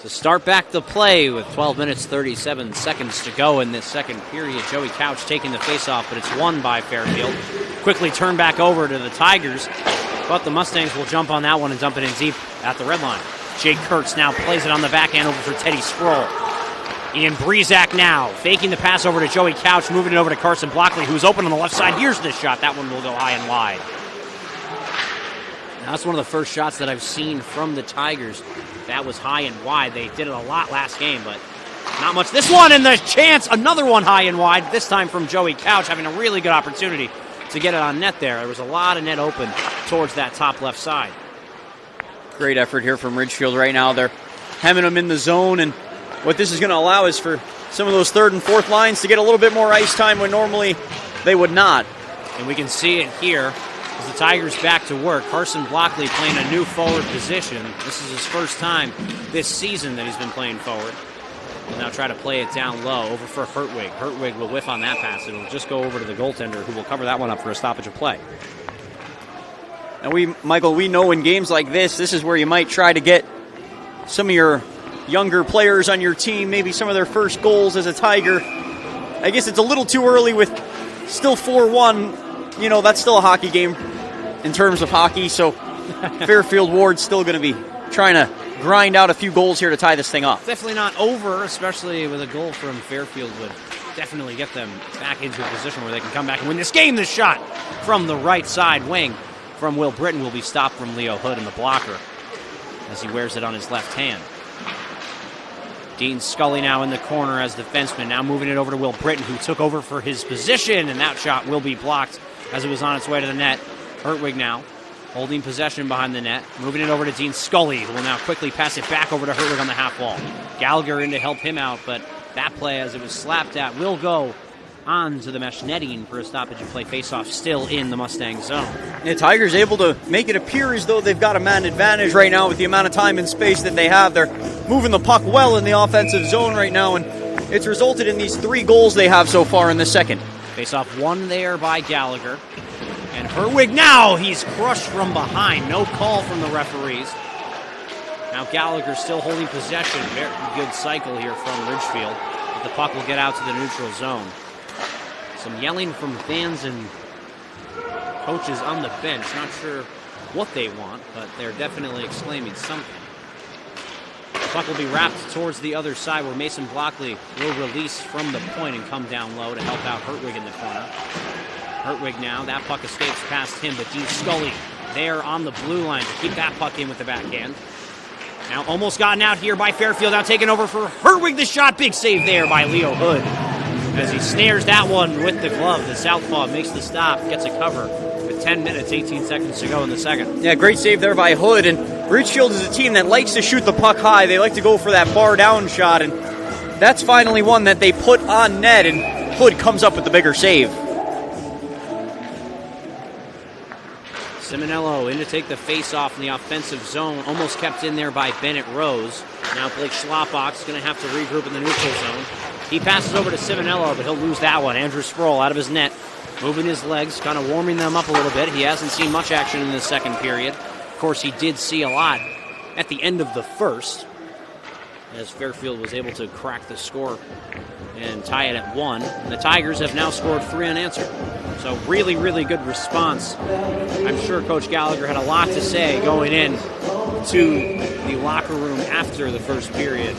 To start back the play with 12 minutes, 37 seconds to go in this second period. Joey Couch taking the faceoff, but it's won by Fairfield. Quickly turned back over to the Tigers, but the Mustangs will jump on that one and dump it in deep at the red line. Jake Kurtz now plays it on the backhand over for Teddy Sproul. Ian Breezak now faking the pass over to Joey Couch, moving it over to Carson Blockley, who's open on the left side. Here's the shot. That one will go high and wide. Now, that's one of the first shots that I've seen from the Tigers. That was high and wide. They did it a lot last game, but not much. This one, and the chance, another one high and wide, this time from Joey Couch, having a really good opportunity to get it on net there. There was a lot of net open towards that top left side. Great effort here from Ridgefield right now. They're hemming them in the zone, and what this is going to allow is for some of those third and fourth lines to get a little bit more ice time when normally they would not. And we can see it here as the Tigers back to work. Carson Blockley playing a new forward position. This is his first time this season that he's been playing forward. He'll now try to play it down low over for Hertwig. Hertwig will whiff on that pass. It will just go over to the goaltender, who will cover that one up for a stoppage of play. Now, Michael, we know in games like this is where you might try to get some of your younger players on your team, maybe some of their first goals as a Tiger. I guess it's a little too early with still 4-1. You know, that's still a hockey game in terms of hockey, so Fairfield Ward's still going to be trying to grind out a few goals here to tie this thing up. Definitely not over, especially with a goal from Fairfield would definitely get them back into a position where they can come back and win this game. The shot from the right side wing from Will Britton will be stopped from Leo Hood in the blocker as he wears it on his left hand. Dean Scully now in the corner as defenseman, now moving it over to Will Britton, who took over for his position, and that shot will be blocked as it was on its way to the net. Hertwig now holding possession behind the net, moving it over to Dean Scully, who will now quickly pass it back over to Hertwig on the half wall. Gallagher in to help him out, but that play, as it was slapped at, will go on to the mesh netting for a stoppage and play faceoff still in the Mustang zone. The Tigers able to make it appear as though they've got a man advantage right now with the amount of time and space that they have. They're moving the puck well in the offensive zone right now, and it's resulted in these 3 goals they have so far in the second. Faceoff won there by Gallagher. And Hertwig now, he's crushed from behind. No call from the referees. Now Gallagher still holding possession. Very good cycle here from Ridgefield. But the puck will get out to the neutral zone. Some yelling from fans and coaches on the bench. Not sure what they want, but they're definitely exclaiming something. The puck will be wrapped towards the other side where Mason Blockley will release from the point and come down low to help out Hertwig in the corner. Hertwig now, that puck escapes past him, but Dean Scully there on the blue line to keep that puck in with the backhand. Now almost gotten out here by Fairfield, now taking over for Hertwig, the shot, big save there by Leo Hood. As he snares that one with the glove, the southpaw makes the stop, gets a cover with 10 minutes, 18 seconds to go in the second. Yeah, great save there by Hood, and Ridgefield is a team that likes to shoot the puck high. They like to go for that bar down shot, and that's finally one that they put on net, and Hood comes up with the bigger save. Simonello in to take the face-off in the offensive zone. Almost kept in there by Bennett Rose. Now Blake Schlapbach's going to have to regroup in the neutral zone. He passes over to Simonello, but he'll lose that one. Andrew Sproul out of his net, moving his legs, kind of warming them up a little bit. He hasn't seen much action in the second period. Of course, he did see a lot at the end of the first, as Fairfield was able to crack the score and tie it at 1. And the Tigers have now scored 3 unanswered. So really, really good response. I'm sure Coach Gallagher had a lot to say going in to the locker room after the first period.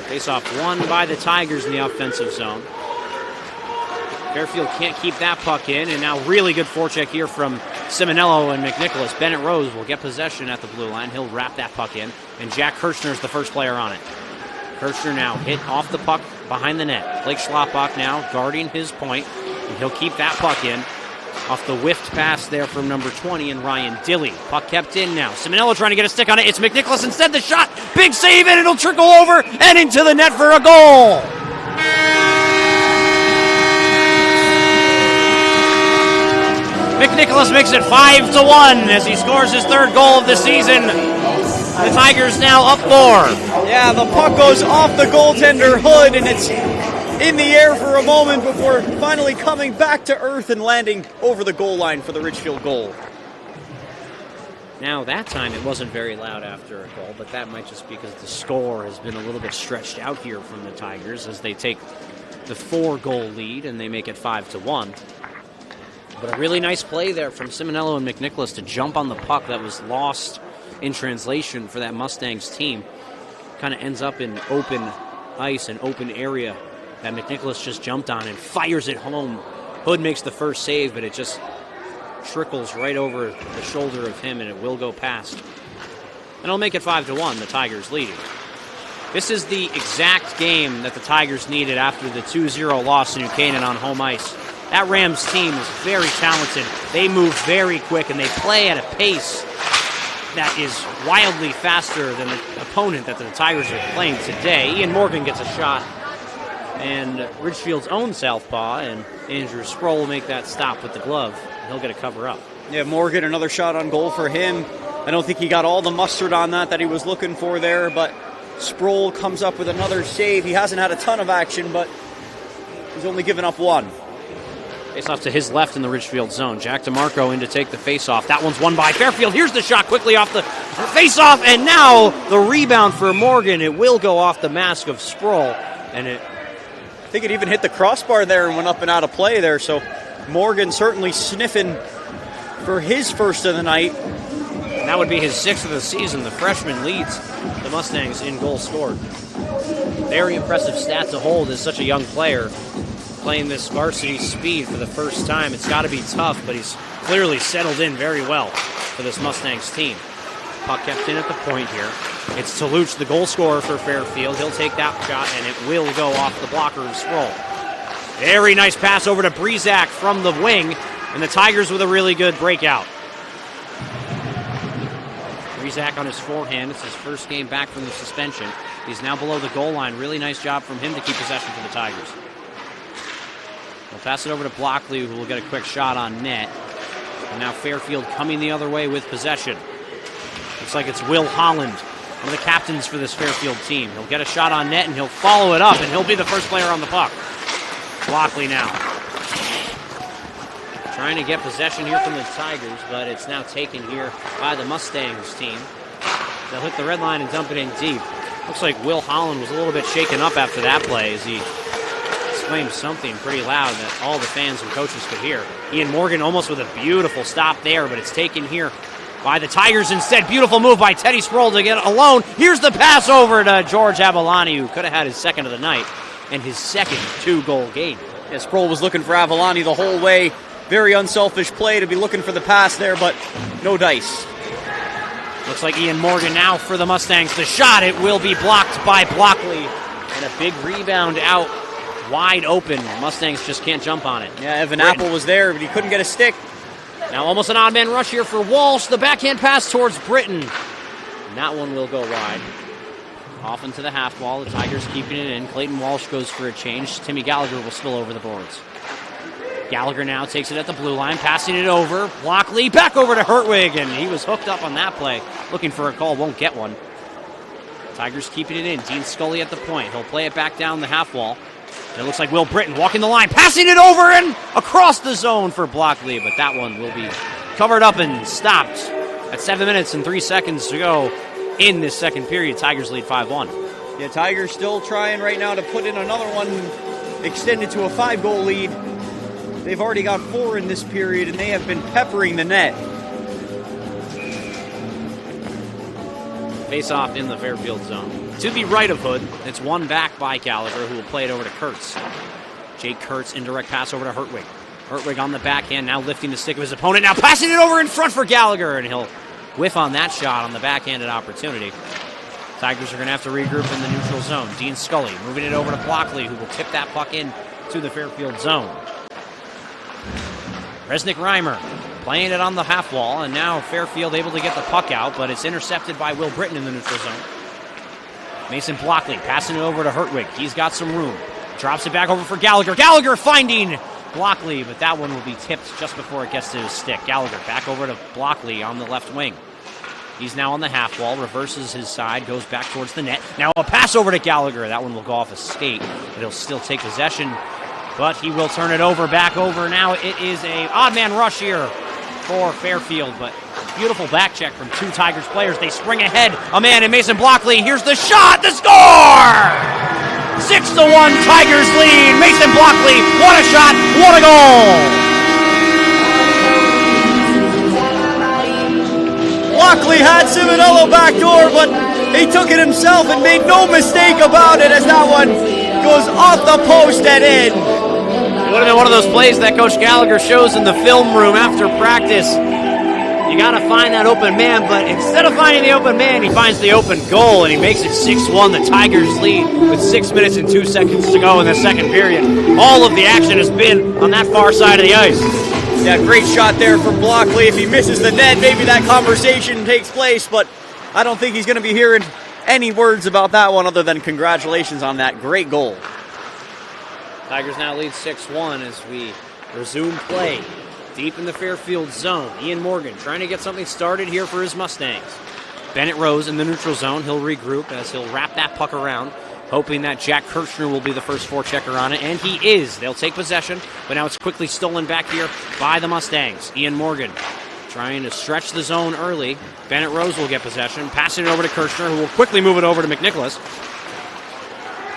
Face-off won by the Tigers in the offensive zone. Fairfield can't keep that puck in, and now really good forecheck here from Simonello and McNicholas. Bennett Rose will get possession at the blue line. He'll wrap that puck in, and Jack Kirchner is the first player on it. Kirchner now hit off the puck behind the net. Blake Schlapbach now guarding his point, and he'll keep that puck in off the whiffed pass there from number 20 and Ryan Dilley. Puck kept in now. Simonello trying to get a stick on it. It's McNicholas instead. The shot, big save, and it'll trickle over and into the net for a goal. McNicholas makes it 5-1 as he scores his 3rd goal of the season. The Tigers now up 4. Yeah, the puck goes off the goaltender Hood, and it's in the air for a moment before finally coming back to earth and landing over the goal line for the Ridgefield goal. Now, that time it wasn't very loud after a goal, but that might just be because the score has been a little bit stretched out here from the Tigers as they take the 4-goal lead and they make it 5-1. But a really nice play there from Simonello and McNicholas to jump on the puck that was lost in translation for that Mustangs team. Kind of ends up in open ice, an open area that McNicholas just jumped on and fires it home. Hood makes the first save, but it just trickles right over the shoulder of him, and it will go past. And it'll make it 5-1, the Tigers leading. This is the exact game that the Tigers needed after the 2-0 loss to New Canaan on home ice. That Rams team is very talented. They move very quick, and they play at a pace that is wildly faster than the opponent that the Tigers are playing today. Ian Morgan gets a shot, and Ridgefield's own southpaw, and Andrew Sproul will make that stop with the glove. He'll get a cover-up. Yeah, Morgan, another shot on goal for him. I don't think he got all the mustard on that he was looking for there, but Sproul comes up with another save. He hasn't had a ton of action, but he's only given up one. Face-off to his left in the Ridgefield zone. Jack DeMarco in to take the face-off. That one's won by Fairfield. Here's the shot quickly off the face-off, and now the rebound for Morgan. It will go off the mask of Sproul, and I think it even hit the crossbar there and went up and out of play there, so Morgan certainly sniffing for his first of the night. And that would be his 6th of the season. The freshman leads the Mustangs in goals scored. Very impressive stat to hold as such a young player playing this varsity speed for the first time. It's got to be tough, but he's clearly settled in very well for this Mustangs team. Puck kept in at the point here. It's Toulouche, the goal scorer for Fairfield. He'll take that shot, and it will go off the blocker of Sproul. Very nice pass over to Breezak from the wing, and the Tigers with a really good breakout. Breezak on his forehand. It's his first game back from the suspension. He's now below the goal line. Really nice job from him to keep possession for the Tigers. We'll pass it over to Blockley, who will get a quick shot on net. And now Fairfield coming the other way with possession. Looks like it's Will Holland, one of the captains for this Fairfield team. He'll get a shot on net, and he'll follow it up, and he'll be the first player on the puck. Blockley now. Trying to get possession here from the Tigers, but it's now taken here by the Mustangs team. They'll hit the red line and dump it in deep. Looks like Will Holland was a little bit shaken up after that play as he exclaimed something pretty loud that all the fans and coaches could hear. Ian Morgan almost with a beautiful stop there, but it's taken here by the Tigers instead. Beautiful move by Teddy Sproul to get alone. Here's the pass over to George Avalani, who could have had his second of the night and his second 2-goal game. Yeah, Sproul was looking for Avalani the whole way. Very unselfish play to be looking for the pass there, but no dice. Looks like Ian Morgan now for the Mustangs. The shot, it will be blocked by Blockley. And a big rebound out wide open. Mustangs just can't jump on it. Yeah, Evan Apple was there, but he couldn't get a stick. Now almost an odd man rush here for Walsh. The backhand pass towards Britton. And that one will go wide. Off into the half wall. The Tigers keeping it in. Clayton Walsh goes for a change. Timmy Gallagher will spill over the boards. Gallagher now takes it at the blue line, passing it over. Blockley back over to Hertwig, and he was hooked up on that play. Looking for a call, won't get one. Tigers keeping it in. Dean Scully at the point. He'll play it back down the half wall. It looks like Will Britton walking the line, passing it over and across the zone for Blockley, but that one will be covered up and stopped at 7 minutes and 3 seconds to go in this second period. Tigers lead 5-1. Yeah, Tigers still trying right now to put in another one, extended to a 5-goal lead. They've already got 4 in this period, and they have been peppering the net. Face-off in the Fairfield zone. To the right of Hood, it's won back by Gallagher, who will play it over to Kurtz. Jake Kurtz, indirect pass over to Hertwig. Hertwig on the backhand, now lifting the stick of his opponent, now passing it over in front for Gallagher, and he'll whiff on that shot on the backhanded opportunity. Tigers are going to have to regroup in the neutral zone. Dean Scully moving it over to Blockley, who will tip that puck in to the Fairfield zone. Resnick Reimer playing it on the half wall, and now Fairfield able to get the puck out, but it's intercepted by Will Britton in the neutral zone. Mason Blockley passing it over to Hertwig. He's got some room. Drops it back over for Gallagher. Gallagher finding Blockley, but that one will be tipped just before it gets to his stick. Gallagher back over to Blockley on the left wing. He's now on the half wall, reverses his side, goes back towards the net. Now a pass over to Gallagher. That one will go off a skate, but he'll still take possession. But he will turn it over, back over. Now it is a odd man rush here for Fairfield, but beautiful back check from 2 Tigers players. They spring ahead. A man in Mason Blockley. Here's the shot, the score! 6-1 Tigers lead. Mason Blockley, what a shot, what a goal! Blockley had Simonello backdoor, but he took it himself and made no mistake about it as that one goes off the post and in. It would have been one of those plays that Coach Gallagher shows in the film room after practice. You got to find that open man, but instead of finding the open man, he finds the open goal, and he makes it 6-1. The Tigers lead with 6 minutes and 2 seconds to go in the second period. All of the action has been on that far side of the ice. Yeah, great shot there from Blockley. If he misses the net, maybe that conversation takes place, but I don't think he's going to be hearing any words about that one other than congratulations on that great goal. Tigers now lead 6-1 as we resume play. Deep in the Fairfield zone, Ian Morgan trying to get something started here for his Mustangs. Bennett Rose in the neutral zone. He'll regroup as he'll wrap that puck around, hoping that Jack Kirchner will be the first forechecker on it, and he is. They'll take possession, but now it's quickly stolen back here by the Mustangs. Ian Morgan trying to stretch the zone early. Bennett Rose will get possession, passing it over to Kirchner, who will quickly move it over to McNicholas.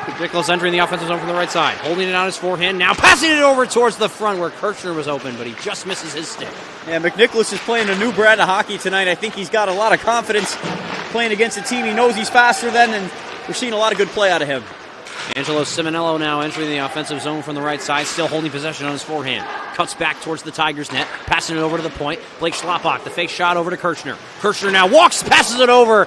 McNicholas entering the offensive zone from the right side, holding it on his forehand, now passing it over towards the front where Kirchner was open, but he just misses his stick. Yeah, McNicholas is playing a new brand of hockey tonight. I think he's got a lot of confidence playing against a team he knows he's faster than, and we're seeing a lot of good play out of him. Angelo Simonello now entering the offensive zone from the right side, still holding possession on his forehand. Cuts back towards the Tigers' net, passing it over to the point. Blake Schlappak, the fake shot over to Kirchner. Kirchner now walks, passes it over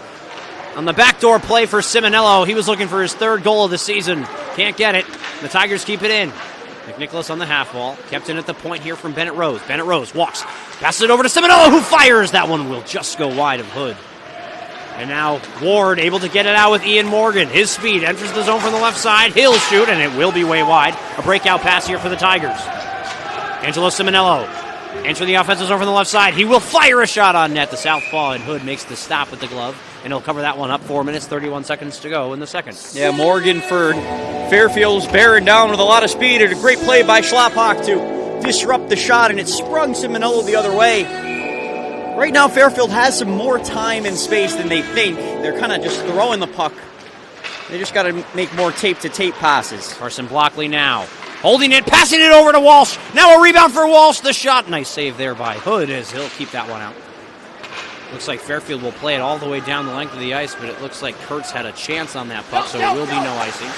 on the backdoor play for Simonello. He was looking for his third goal of the season. Can't get it. The Tigers keep it in. McNicholas on the half wall. Kept in at the point here from Bennett Rose. Bennett Rose walks, passes it over to Simonello, who fires. That one will just go wide of Hood. And now Ward able to get it out with Ian Morgan. His speed enters the zone from the left side. He'll shoot, and it will be way wide. A breakout pass here for the Tigers. Angelo Simonello entering the offensive zone from the left side. He will fire a shot on net. The southpaw, and Hood makes the stop with the glove. And he'll cover that one up. 4 minutes, 31 seconds to go in the second. Yeah, Morgan for Fairfield's bearing down with a lot of speed. And a great play by Schlappak to disrupt the shot, and it sprung Simonello the other way. Right now, Fairfield has some more time and space than they think. They're kind of just throwing the puck. They just got to make more tape-to-tape passes. Carson Blockley now holding it, passing it over to Walsh. Now a rebound for Walsh. The shot, nice save there by Hood as he'll keep that one out. Looks like Fairfield will play it all the way down the length of the ice, but it looks like Kurtz had a chance on that puck, so it will be no icing.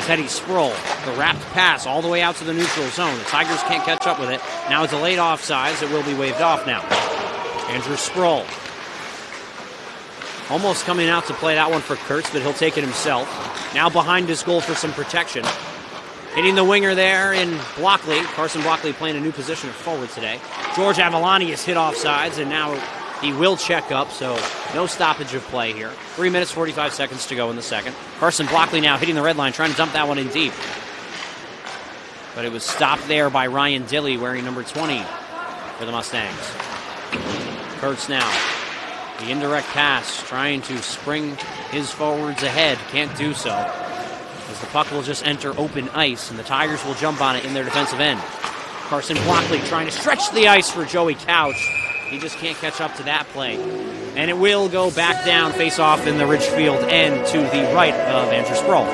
Teddy Sproul, the wrapped pass all the way out to the neutral zone. The Tigers can't catch up with it. Now it's a late offsides. It will be waved off now. Andrew Sproul almost coming out to play that one for Kurtz, but he'll take it himself. Now behind his goal for some protection. Hitting the winger there in Blockley. Carson Blockley playing a new position at forward today. George Avalani is hit offsides, and now he will check up, so no stoppage of play here. 3 minutes, 45 seconds to go in the second. Carson Blockley now hitting the red line, trying to dump that one in deep. But it was stopped there by Ryan Dilley, wearing number 20 for the Mustangs. Kurtz now. The indirect pass, trying to spring his forwards ahead. Can't do so, as the puck will just enter open ice, and the Tigers will jump on it in their defensive end. Carson Blockley trying to stretch the ice for Joey Couch. He just can't catch up to that play. And it will go back down, face off in the Ridgefield end to the right of Andrew Sproul.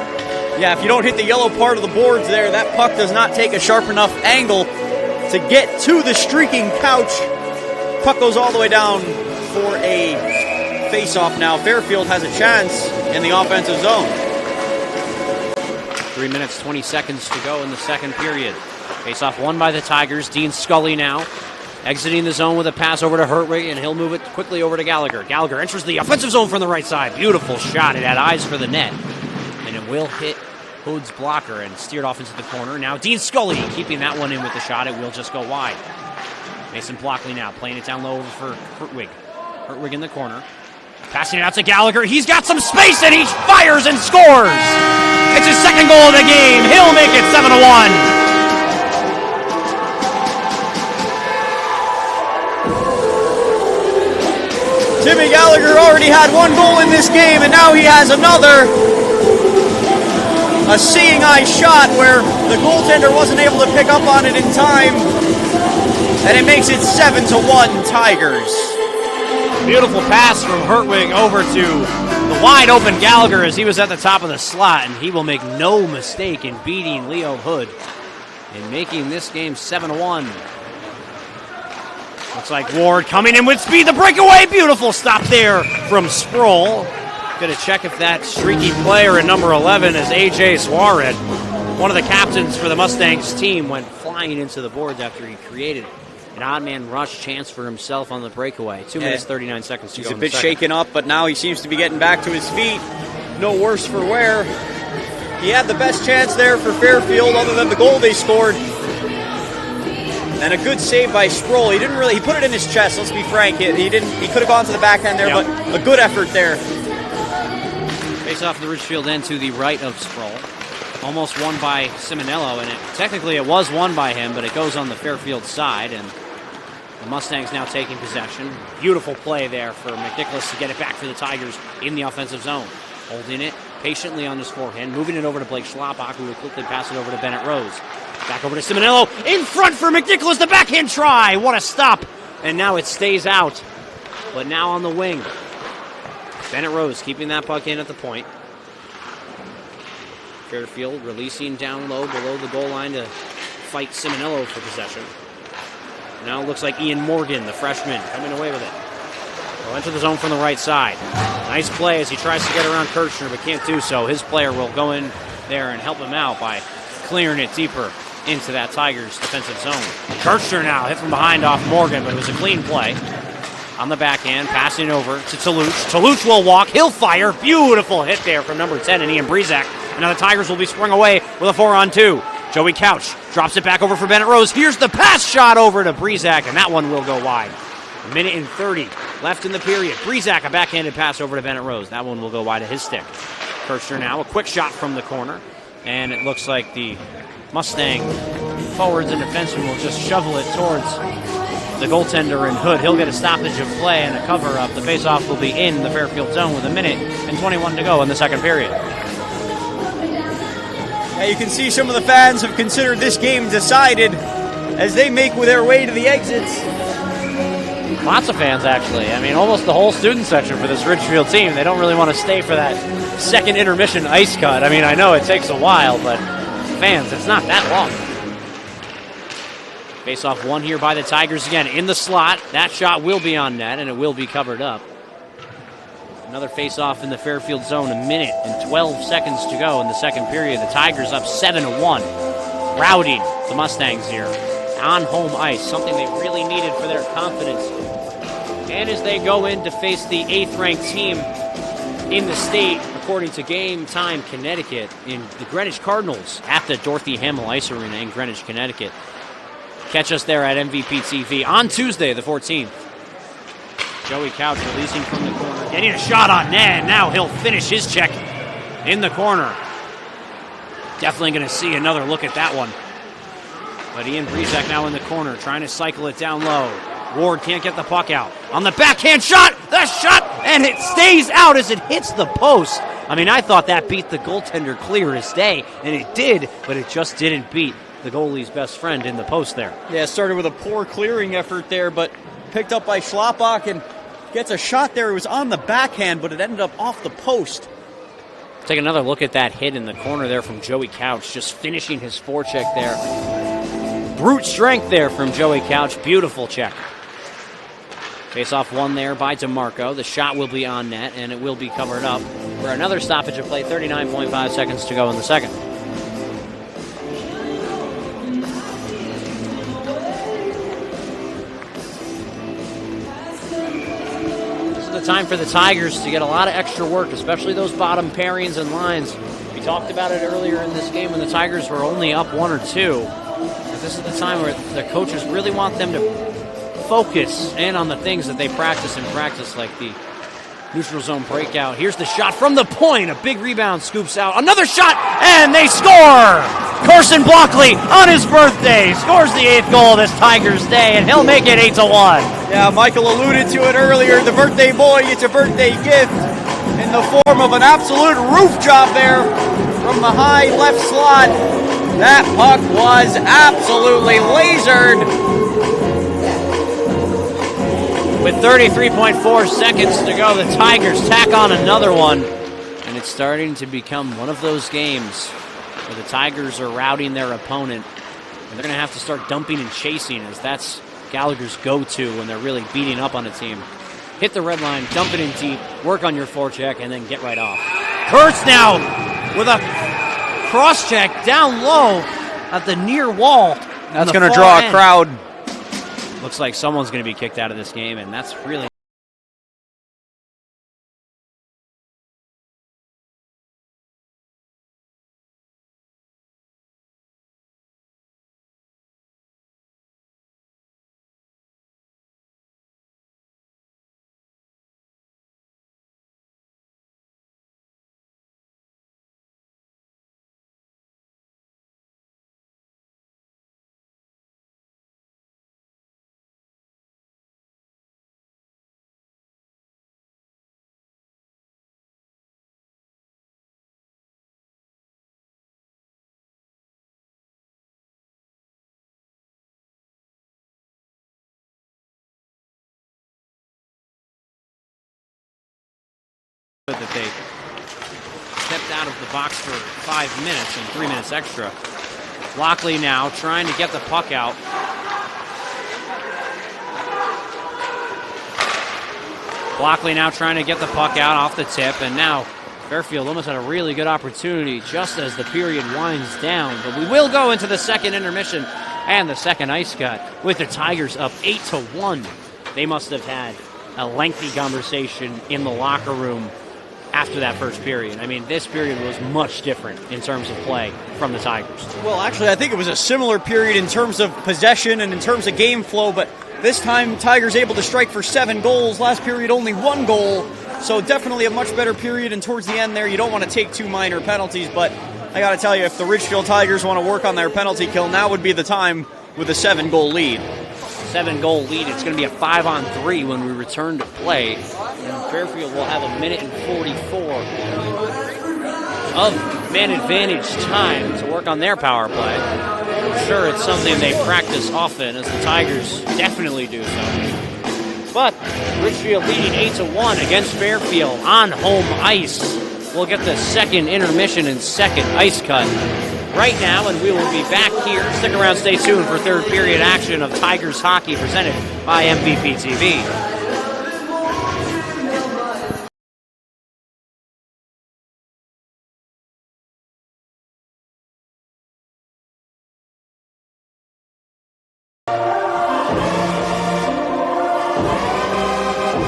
Yeah, if you don't hit the yellow part of the boards there, that puck does not take a sharp enough angle to get to the streaking Couch. Puck goes all the way down for a face-off now. Fairfield has a chance in the offensive zone. 3 minutes, 20 seconds to go in the second period. Face-off won by the Tigers. Dean Scully now exiting the zone with a pass over to Hertwig, and he'll move it quickly over to Gallagher. Gallagher enters the offensive zone from the right side. Beautiful shot. It had eyes for the net, and it will hit Hood's blocker and steered off into the corner. Now Dean Scully keeping that one in with the shot. It will just go wide. Mason Blockley now playing it down low over for Hertwig. Hertwig in the corner. Passing it out to Gallagher. He's got some space, and he fires and scores. It's his second goal of the game. He'll make it 7-1. Timmy Gallagher already had one goal in this game, and now he has another. A seeing eye shot where the goaltender wasn't able to pick up on it in time, and it makes it 7-1 Tigers. Beautiful pass from Hertwig over to the wide open Gallagher as he was at the top of the slot, and he will make no mistake in beating Leo Hood and making this game 7-1. Looks like Ward coming in with speed. The breakaway, beautiful stop there from Sproul. Going to check if that streaky player at number 11 is A.J. Suarez. One of the captains for the Mustangs team went flying into the boards after he created an odd man rush chance for himself on the breakaway. 2 minutes, 39 seconds to go. He's a bit shaken up, but now he seems to be getting back to his feet. No worse for wear. He had the best chance there for Fairfield other than the goal they scored. And a good save by Sproul. He put it in his chest, let's be frank. He could have gone to the backhand there, but a good effort there. Face off the Ridgefield end to the right of Sproul. Almost won by Simonello, and technically it was won by him, but it goes on the Fairfield side, and the Mustangs now taking possession. Beautiful play there for McNicholas to get it back for the Tigers in the offensive zone. Holding it patiently on his forehand, moving it over to Blake Schlapbach, who will quickly pass it over to Bennett Rose. Back over to Simonello, in front for McNicholas, the backhand try! What a stop! And now it stays out, but now on the wing. Bennett Rose keeping that puck in at the point. Fairfield releasing down low below the goal line to fight Simonello for possession. Now it looks like Ian Morgan, the freshman, coming away with it. He'll enter the zone from the right side. Nice play as he tries to get around Kirchner, but can't do so. His player will go in there and help him out by clearing it deeper into that Tigers defensive zone. Kirchner now hit from behind off Morgan, but it was a clean play. On the backhand, passing over to Toulouche. Toulouche will walk, he'll fire. Beautiful hit there from number 10 and Ian Brezak. And now the Tigers will be sprung away with a 4-on-2. Joey Couch drops it back over for Bennett Rose. Here's the pass shot over to Brezak, and that one will go wide. 1:30 left in the period. Brezak, a backhanded pass over to Bennett Rose. That one will go wide of his stick. Kirchner now, a quick shot from the corner. And it looks like the Mustang forwards and defensemen will just shovel it towards the goaltender and Hood. He'll get a stoppage of play and a cover-up. The face-off will be in the Fairfield zone with 1:21 to go in the second period. Yeah, you can see some of the fans have considered this game decided as they make their way to the exits. Lots of fans, actually. I mean, almost the whole student section for this Ridgefield team. They don't really want to stay for that second intermission ice cut. I mean, I know it takes a while, but fans, it's not that long. Face-off won here by the Tigers again in the slot. That shot will be on net, and it will be covered up. Another face-off in the Fairfield zone, 1:12 seconds to go in the second period. The Tigers up 7-1, routing the Mustangs here on home ice, something they really needed for their confidence. And as they go in to face the 8th-ranked team in the state, according to Game Time Connecticut, in the Greenwich Cardinals at the Dorothy Hamill Ice Arena in Greenwich, Connecticut. Catch us there at MVP TV on Tuesday, the 14th. Joey Couch releasing from the corner, getting a shot on net. Now he'll finish his check in the corner. Definitely going to see another look at that one. But Ian Brezak now in the corner, trying to cycle it down low. Ward can't get the puck out. On the backhand shot, the shot, and it stays out as it hits the post. I mean, I thought that beat the goaltender clear as day, and it did, but it just didn't beat the goalie's best friend in the post there. Yeah, it started with a poor clearing effort there, but picked up by Schlapbach and gets a shot there. It was on the backhand, but it ended up off the post. Take another look at that hit in the corner there from Joey Couch, just finishing his forecheck there. Brute strength there from Joey Couch. Beautiful check. Face-off won there by DeMarco. The shot will be on net, and it will be covered up for another stoppage of play. 39.5 seconds to go in the second. Time for the Tigers to get a lot of extra work, especially those bottom pairings and lines. We talked about it earlier in this game when the Tigers were only up 1 or 2. But this is the time where the coaches really want them to focus in on the things that they practice in practice, like the neutral zone breakout. Here's the shot from the point. A big rebound scoops out. Another shot, and they score! Corson Blockley, on his birthday, scores the 8th goal of this Tigers day, and he'll make it 8-1. Yeah, Michael alluded to it earlier. The birthday boy gets a birthday gift in the form of an absolute roof job there from the high left slot. That puck was absolutely lasered. With 33.4 seconds to go, the Tigers tack on another one, and it's starting to become one of those games where the Tigers are routing their opponent, and they're going to have to start dumping and chasing, as that's Gallagher's go-to when they're really beating up on a team. Hit the red line, dump it in deep, work on your forecheck, and then get right off. Kurtz now with a cross-check down low at the near wall. That's going to draw a crowd. Looks like someone's going to be kicked out of this game, and that's really... that they stepped out of the box for 5 minutes and 3 minutes extra. Lockley now trying to get the puck out. Lockley now trying to get the puck out off the tip, and now Fairfield almost had a really good opportunity just as the period winds down. But we will go into the second intermission and the second ice cut with the Tigers up 8-1. They must have had a lengthy conversation in the locker room after that first period. I mean, this period was much different in terms of play from the Tigers. Well, actually, I think it was a similar period in terms of possession and in terms of game flow, but this time Tigers able to strike for 7 goals. Last period, only 1 goal, so definitely a much better period, and towards the end there, you don't want to take 2 minor penalties, but I got to tell you, if the Ridgefield Tigers want to work on their penalty kill, now would be the time with a 7-goal lead. 7-goal lead. It's going to be a 5-on-3 when we return to play. And Fairfield will have 1 minute and 44 of man advantage time to work on their power play. I'm sure it's something they practice often, as the Tigers definitely do so. But Ridgefield leading 8-1 against Fairfield on home ice. We'll get the second intermission and second ice cut right now, and we will be back here. Stick around, stay tuned for third period action of Tigers hockey presented by MVP TV.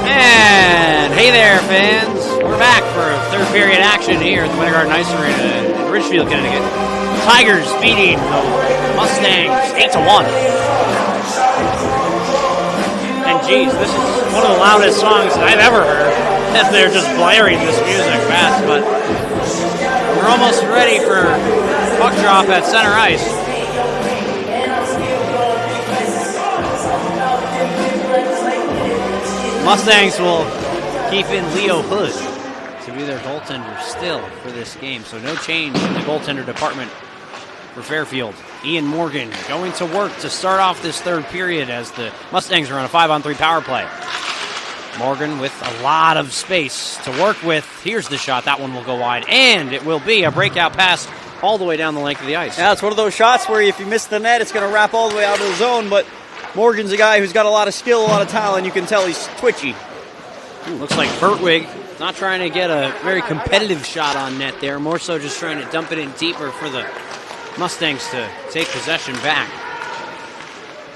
And hey there, fans. We're back for third period action here at the Winter Garden Ice Arena in Ridgefield, Connecticut. Tigers beating the Mustangs 8-1. And geez, this is one of the loudest songs I've ever heard. And they're just blaring this music fast, but we're almost ready for puck drop at center ice. Mustangs will keep in Leo Hood to be their goaltender still for this game, so no change in the goaltender department for Fairfield. Ian Morgan going to work to start off this third period as the Mustangs are on a 5-on-3 power play. Morgan with a lot of space to work with. Here's the shot. That one will go wide, and it will be a breakout pass all the way down the length of the ice. Yeah, it's one of those shots where if you miss the net, it's going to wrap all the way out of the zone, but Morgan's a guy who's got a lot of skill, a lot of talent. You can tell he's twitchy. Looks like Bertwig not trying to get a very competitive shot on net there, more so just trying to dump it in deeper for the Mustangs to take possession back.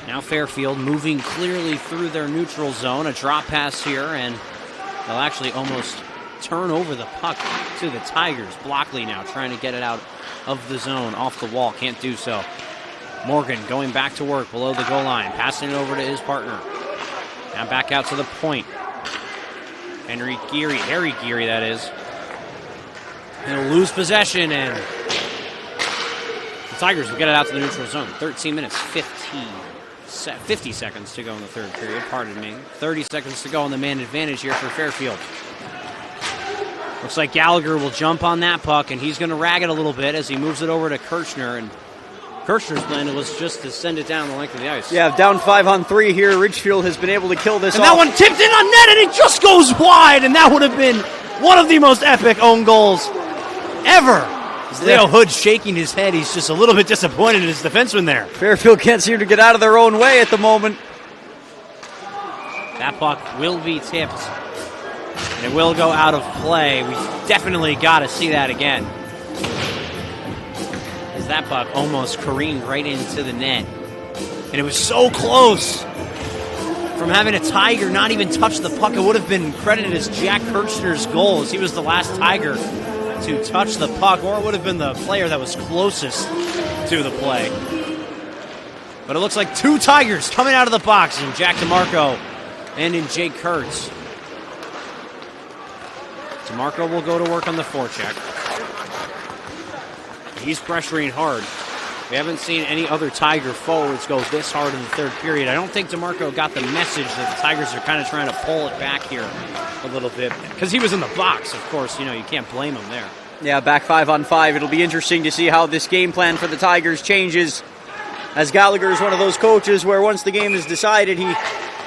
Now Fairfield moving clearly through their neutral zone. A drop pass here, and they'll actually almost turn over the puck to the Tigers. Blockley now trying to get it out of the zone, off the wall. Can't do so. Morgan going back to work below the goal line, passing it over to his partner. Now back out to the point. Harry Geary, that is. He'll lose possession, and the Tigers will get it out to the neutral zone. 13 minutes, 50 seconds to go in the third period, pardon me. 30 seconds to go on the man advantage here for Fairfield. Looks like Gallagher will jump on that puck, and he's going to rag it a little bit as he moves it over to Kirchner, and Kirchner's plan was just to send it down the length of the ice. Yeah, down 5-on-3 here. Ridgefield has been able to kill this and off. That one tipped in on net, and it just goes wide, and that would have been one of the most epic own goals ever. Leo Hood shaking his head. He's just a little bit disappointed in his defenseman there. Fairfield can't seem to get out of their own way at the moment. That puck will be tipped. And it will go out of play. We definitely got to see that again. As that puck almost careened right into the net. And it was so close. From having a Tiger not even touch the puck, it would have been credited as Jack Kirchner's goal, as he was the last Tiger to touch the puck, or it would have been the player that was closest to the play. But it looks like two Tigers coming out of the box, in Jack DeMarco and in Jake Kurtz. DeMarco will go to work on the forecheck. He's pressuring hard. We haven't seen any other Tiger forwards go this hard in the third period. I don't think DeMarco got the message that the Tigers are kind of trying to pull it back here a little bit. Because he was in the box, of course. You know, you can't blame him there. Yeah, back 5-on-5. It'll be interesting to see how this game plan for the Tigers changes, as Gallagher is one of those coaches where once the game is decided, he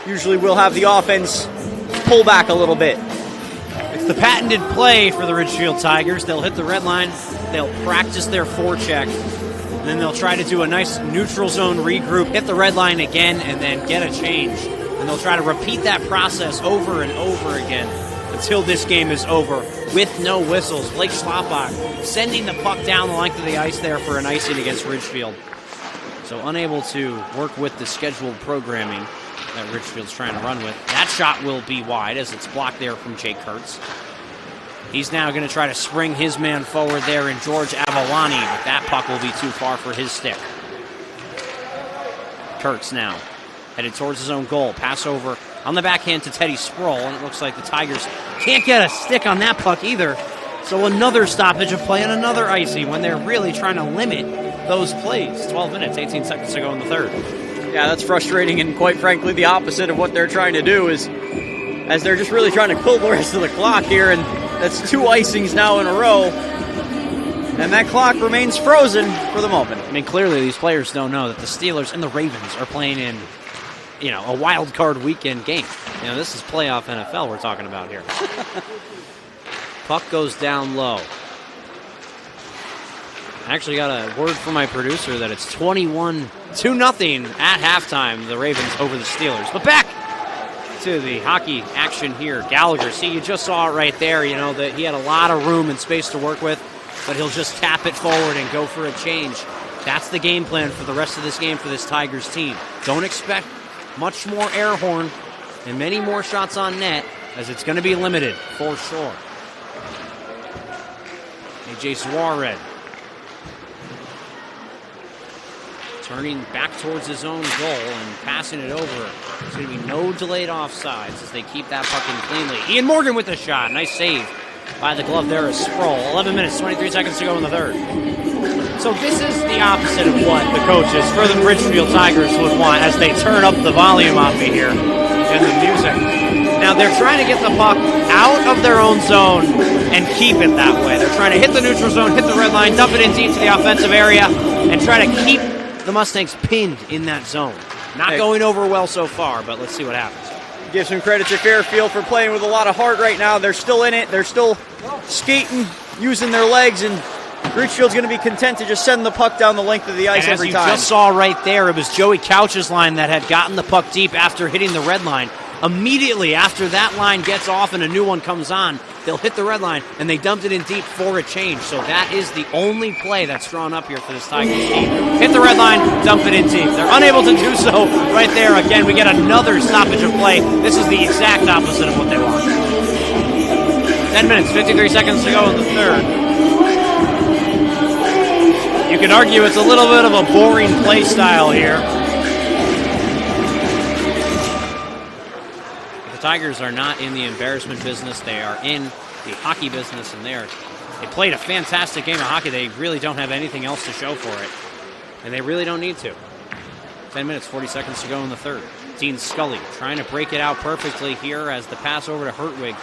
usually will have the offense pull back a little bit. It's the patented play for the Ridgefield Tigers. They'll hit the red line, they'll practice their forecheck, and then they'll try to do a nice neutral zone regroup, hit the red line again, and then get a change. And they'll try to repeat that process over and over again until this game is over with no whistles. Blake Schlapbach sending the puck down the length of the ice there for an icing against Ridgefield. So unable to work with the scheduled programming that Ridgefield's trying to run with. That shot will be wide as it's blocked there from Jake Kurtz. He's now going to try to spring his man forward there in George Avalani, but that puck will be too far for his stick. Kurtz now headed towards his own goal. Pass over on the backhand to Teddy Sproul, and it looks like the Tigers can't get a stick on that puck either. So another stoppage of play and another icing when they're really trying to limit those plays. 12 minutes, 18 seconds to go in the third. Yeah, that's frustrating, and quite frankly, the opposite of what they're trying to do is, as they're just really trying to kill the rest of the clock here, and that's two icings now in a row, and that clock remains frozen for the moment. I mean, clearly these players don't know that the Steelers and the Ravens are playing in, you know, a wild card weekend game. You know, this is playoff NFL we're talking about here. Puck goes down low. I actually got a word from my producer that it's 21-0 at halftime, the Ravens over the Steelers. But back to the hockey action here. Gallagher, see, you just saw it right there, you know, that he had a lot of room and space to work with, but he'll just tap it forward and go for a change. That's the game plan for the rest of this game for this Tigers team. Don't expect much more air horn and many more shots on net, as it's going to be limited for sure. A.J. Suarez turning back towards his own goal and passing it over. There's going to be no delayed offsides as they keep that puck in cleanly. Ian Morgan with the shot. Nice save by the glove there as Sproul. 11 minutes, 23 seconds to go in the third. So this is the opposite of what the coaches for the Ridgefield Tigers would want as they turn up the volume on me here and the music. Now they're trying to get the puck out of their own zone and keep it that way. They're trying to hit the neutral zone, hit the red line, dump it in deep to the offensive area, and try to keep the Mustangs pinned in that zone. Not going over well so far, but let's see what happens. Give some credit to Fairfield for playing with a lot of heart right now. They're still in it. They're still skating, using their legs, and Ridgefield's going to be content to just send the puck down the length of the ice every time. As you just saw right there, it was Joey Couch's line that had gotten the puck deep after hitting the red line. Immediately after that line gets off and a new one comes on, they'll hit the red line, and they dumped it in deep for a change. So that is the only play that's drawn up here for this Tigers team. Hit the red line, dump it in deep. They're unable to do so right there. Again, we get another stoppage of play. This is the exact opposite of what they want. 10 minutes, 53 seconds to go in the third. You could argue it's a little bit of a boring play style here. The Tigers are not in the embarrassment business. They are in the hockey business, and they played a fantastic game of hockey. They really don't have anything else to show for it, and they really don't need to. 10 minutes, 40 seconds to go in the third. Dean Scully trying to break it out perfectly here as the pass over to Hertwig.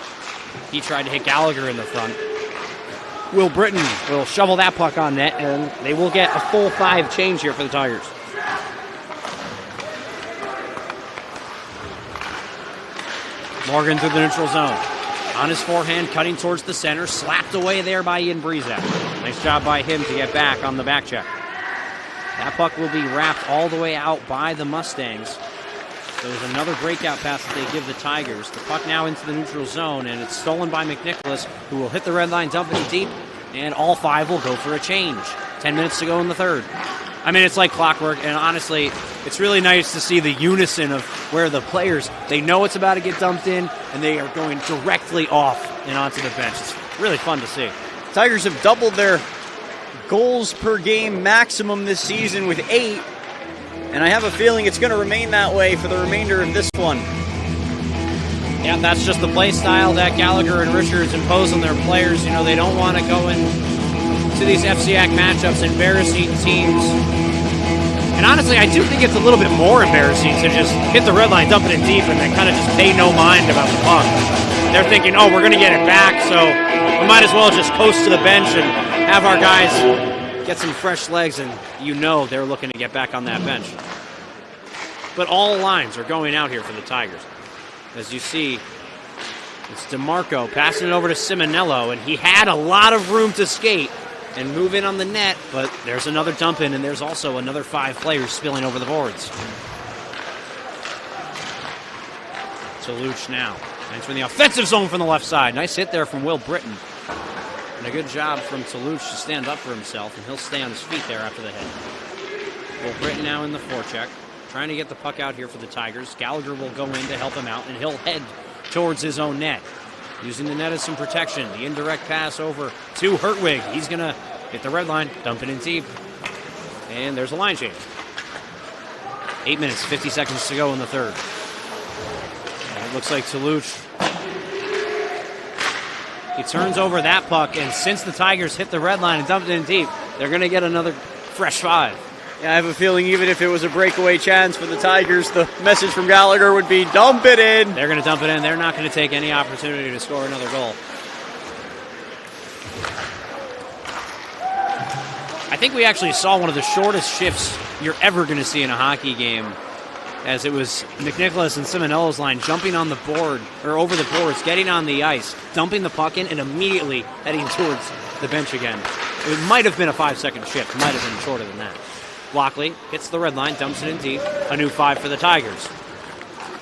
He tried to hit Gallagher in the front. Will Britton will shovel that puck on net, and they will get a full 5 change here for the Tigers. Morgan through the neutral zone. On his forehand, cutting towards the center. Slapped away there by Ian Breezak. Nice job by him to get back on the back check. That puck will be wrapped all the way out by the Mustangs. So there's another breakout pass that they give the Tigers. The puck now into the neutral zone, and it's stolen by McNicholas, who will hit the red line, dump it deep, and all 5 will go for a change. 10 minutes to go in the third. I mean, it's like clockwork, and honestly, it's really nice to see the unison of where the players, they know it's about to get dumped in, and they are going directly off and onto the bench. It's really fun to see. Tigers have doubled their goals per game maximum this season with 8, and I have a feeling it's going to remain that way for the remainder of this one. Yeah, that's just the play style that Gallagher and Richards impose on their players. You know, they don't want to go into these FCAC matchups embarrassing teams. And honestly, I do think it's a little bit more embarrassing to just hit the red line, dump it in deep, and then kind of just pay no mind about the puck. They're thinking, oh, we're going to get it back, so we might as well just coast to the bench and have our guys get some fresh legs, and you know they're looking to get back on that bench. But all lines are going out here for the Tigers. As you see, it's DeMarco passing it over to Simonello, and he had a lot of room to skate and move in on the net, but there's another dump in, and there's also another 5 players spilling over the boards. Toulouche now entering the offensive zone from the left side. Nice hit there from Will Britton. And a good job from Toulouche to stand up for himself, and he'll stay on his feet there after the hit. Will Britton now in the forecheck, trying to get the puck out here for the Tigers. Gallagher will go in to help him out, and he'll head towards his own net. Using the net as some protection. The indirect pass over to Hertwig. He's going to hit the red line, dump it in deep. And there's a line change. 8 minutes, 50 seconds to go in the third. And it looks like Toulouche. He turns over that puck, and since the Tigers hit the red line and dumped it in deep, they're going to get another fresh 5. Yeah, I have a feeling even if it was a breakaway chance for the Tigers, the message from Gallagher would be, dump it in. They're going to dump it in. They're not going to take any opportunity to score another goal. I think we actually saw one of the shortest shifts you're ever going to see in a hockey game, as it was McNicholas and Simonello's line jumping on the board, or over the boards, getting on the ice, dumping the puck in, and immediately heading towards the bench again. It might have been a 5-second shift. Might have been shorter than that. Lockley hits the red line, dumps it in deep. A new 5 for the Tigers.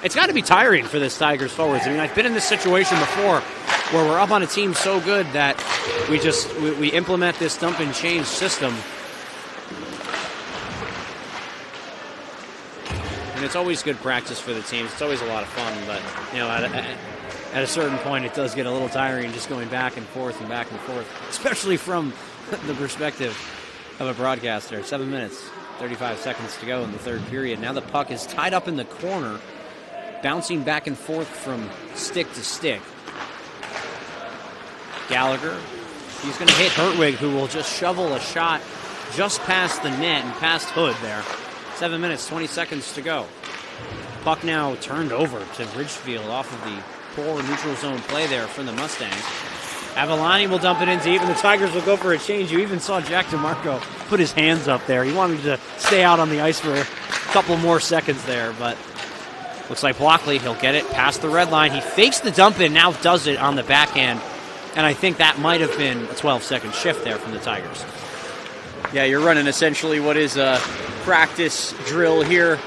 It's got to be tiring for this Tigers forwards. I mean, I've been in this situation before where we're up on a team so good that we implement this dump and change system. And it's always good practice for the teams. It's always a lot of fun, but you know, at a certain point, it does get a little tiring just going back and forth, especially from the perspective of a broadcaster. 7 minutes. 35 seconds to go in the third period. Now the puck is tied up in the corner, bouncing back and forth from stick to stick. Gallagher, he's going to hit Hertwig, who will just shovel a shot just past the net and past Hood there. 7 minutes, 20 seconds to go. Puck now turned over to Ridgefield off of the poor neutral zone play there from the Mustangs. Avalani will dump it in deep, and the Tigers will go for a change. You even saw Jack DeMarco put his hands up there. He wanted to stay out on the ice for a couple more seconds there, but looks like Blockley, he'll get it past the red line. He fakes the dump in, now does it on the backhand, and I think that might have been a 12-second shift there from the Tigers. Yeah, you're running essentially what is a practice drill here.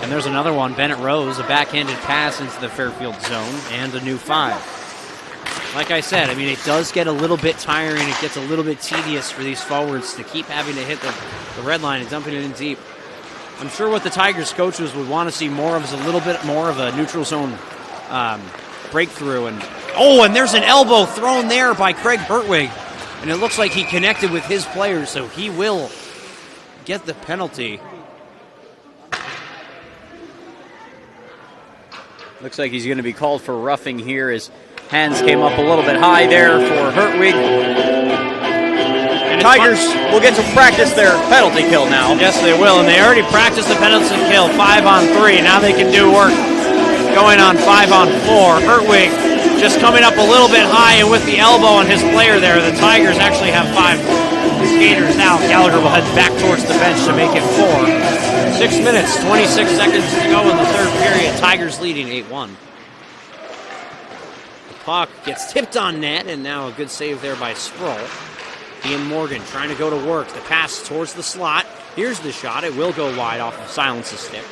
And there's another one, Bennett Rose, a backhanded pass into the Fairfield zone, and a new 5. Like I said, I mean, it does get a little bit tiring. It gets a little bit tedious for these forwards to keep having to hit the red line and dumping it in deep. I'm sure what the Tigers coaches would want to see more of is a little bit more of a neutral zone breakthrough. And there's an elbow thrown there by Craig Hertwig. And it looks like he connected with his players, so he will get the penalty. Looks like he's going to be called for roughing here as hands came up a little bit high there for Hertwig. And Tigers will get some practice their penalty kill now. Yes, they will, and they already practiced the penalty kill 5-on-3. Now they can do work going on 5-on-4. Hertwig just coming up a little bit high, and with the elbow on his player there, the Tigers actually have 5 skaters now. Gallagher will head back towards the bench to make it 4. 6 minutes, 26 seconds to go in the third period. Tigers leading 8-1. Puck gets tipped on net, and now a good save there by Sproul. Ian Morgan trying to go to work. The pass towards the slot. Here's the shot. It will go wide off of Silence's stick.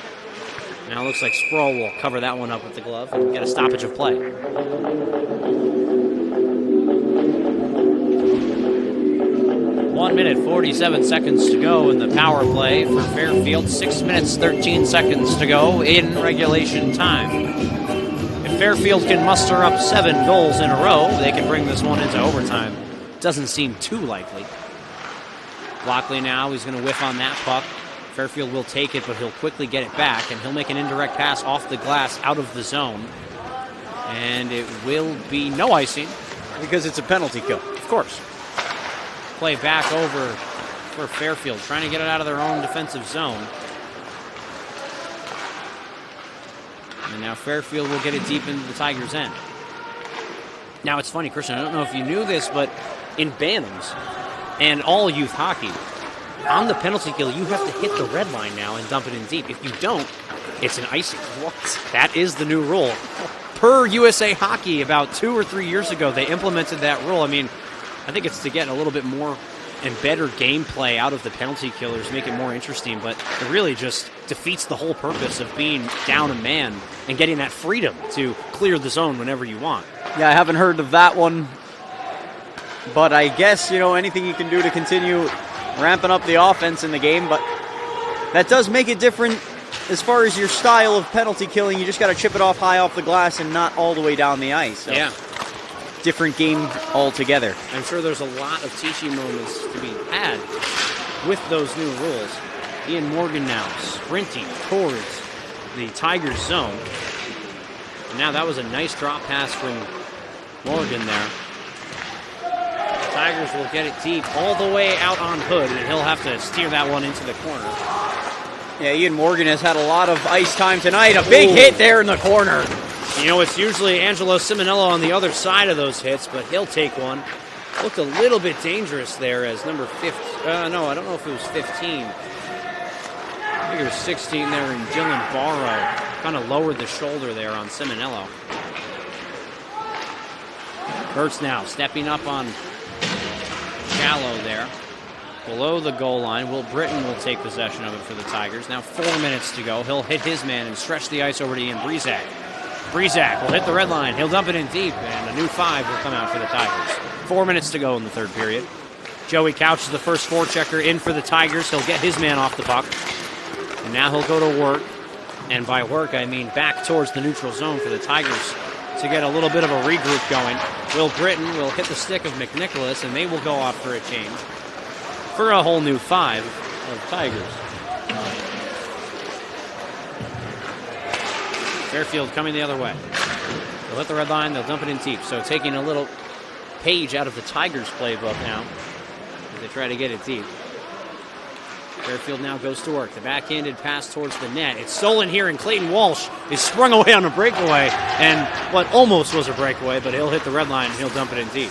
Now it looks like Sproul will cover that one up with the glove and get a stoppage of play. 1 minute, 47 seconds to go in the power play for Fairfield. 6 minutes, 13 seconds to go in regulation time. If Fairfield can muster up 7 goals in a row, they can bring this one into overtime. Doesn't seem too likely. Blockley now, he's going to whiff on that puck. Fairfield will take it, but he'll quickly get it back, and he'll make an indirect pass off the glass out of the zone. And it will be no icing. Because it's a penalty kill. Of course. Play back over for Fairfield, trying to get it out of their own defensive zone. And now Fairfield will get it deep into the Tigers' end. Now it's funny, Christian, I don't know if you knew this, but in Bantams and all youth hockey, on the penalty kill, you have to hit the red line now and dump it in deep. If you don't, it's an icing. What? That is the new rule. Per USA Hockey, about 2 or 3 years ago, they implemented that rule. I mean, I think it's to get a little bit more and better gameplay out of the penalty killers, make it more interesting, but it really just defeats the whole purpose of being down a man and getting that freedom to clear the zone whenever you want. Yeah, I haven't heard of that one, but I guess, anything you can do to continue ramping up the offense in the game, but that does make it different as far as your style of penalty killing. You just got to chip it off high off the glass and not all the way down the ice. So. Yeah. Different game altogether. I'm sure there's a lot of teaching moments to be had with those new rules. Ian Morgan now sprinting towards the Tigers zone. And now that was a nice drop pass from Morgan there. The Tigers will get it deep all the way out on Hood, and he'll have to steer that one into the corner. Yeah, Ian Morgan has had a lot of ice time tonight. A big hit there in the corner. It's usually Angelo Simonello on the other side of those hits, but he'll take one. Looked a little bit dangerous there as number 15. No, I don't know if it was 15. I think it was 16 there, and Dylan Barrow kind of lowered the shoulder there on Simonello. Kurtz now stepping up on Shallow there. Below the goal line, Will Britton will take possession of it for the Tigers. Now 4 minutes to go. He'll hit his man and stretch the ice over to Ian Breezak. Breezak will hit the red line. He'll dump it in deep, and a new 5 will come out for the Tigers. 4 minutes to go in the third period. Joey Couch is the first forechecker in for the Tigers. He'll get his man off the puck. And now he'll go to work. And by work, I mean back towards the neutral zone for the Tigers to get a little bit of a regroup going. Will Britton will hit the stick of McNicholas, and they will go off for a change for a whole new 5 of Tigers. Fairfield coming the other way. They'll hit the red line, they'll dump it in deep. So taking a little page out of the Tigers playbook now as they try to get it deep. Fairfield now goes to work. The backhanded pass towards the net. It's stolen here, and Clayton Walsh is sprung away on a breakaway, and what almost was a breakaway, but he'll hit the red line and he'll dump it in deep.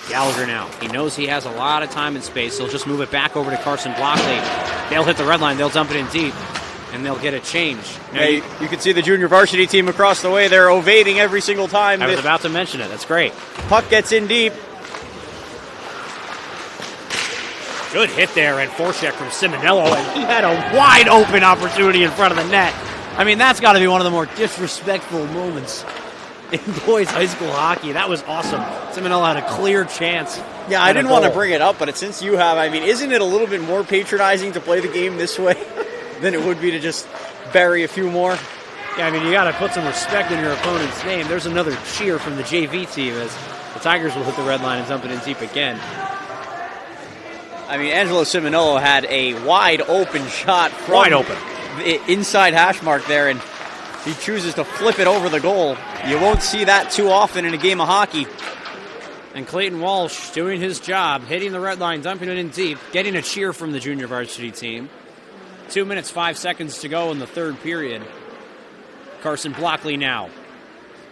Gallagher now. He knows he has a lot of time and space. He'll just move it back over to Carson Blockley. They'll hit the red line. They'll dump it in deep, and they'll get a change. Now, you can see the junior varsity team across the way. They're ovating every single time. I was about to mention it. That's great. Puck gets in deep. Good hit there and forecheck from Simonello, and he had a wide open opportunity in front of the net. I mean, that's got to be one of the more disrespectful moments in boys high school hockey. That was awesome. Simonello had a clear chance. Yeah, I didn't want to bring it up, but since you have, isn't it a little bit more patronizing to play the game this way than it would be to just bury a few more? Yeah, you got to put some respect in your opponent's name. There's another cheer from the JV team as the Tigers will hit the red line and dump it in deep again. Angelo Simonello had a wide open shot from wide open the inside hash mark there, and he chooses to flip it over the goal. You won't see that too often in a game of hockey. And Clayton Walsh doing his job, hitting the red line, dumping it in deep, getting a cheer from the junior varsity team. 2 minutes, 5 seconds to go in the third period. Carson Blockley now.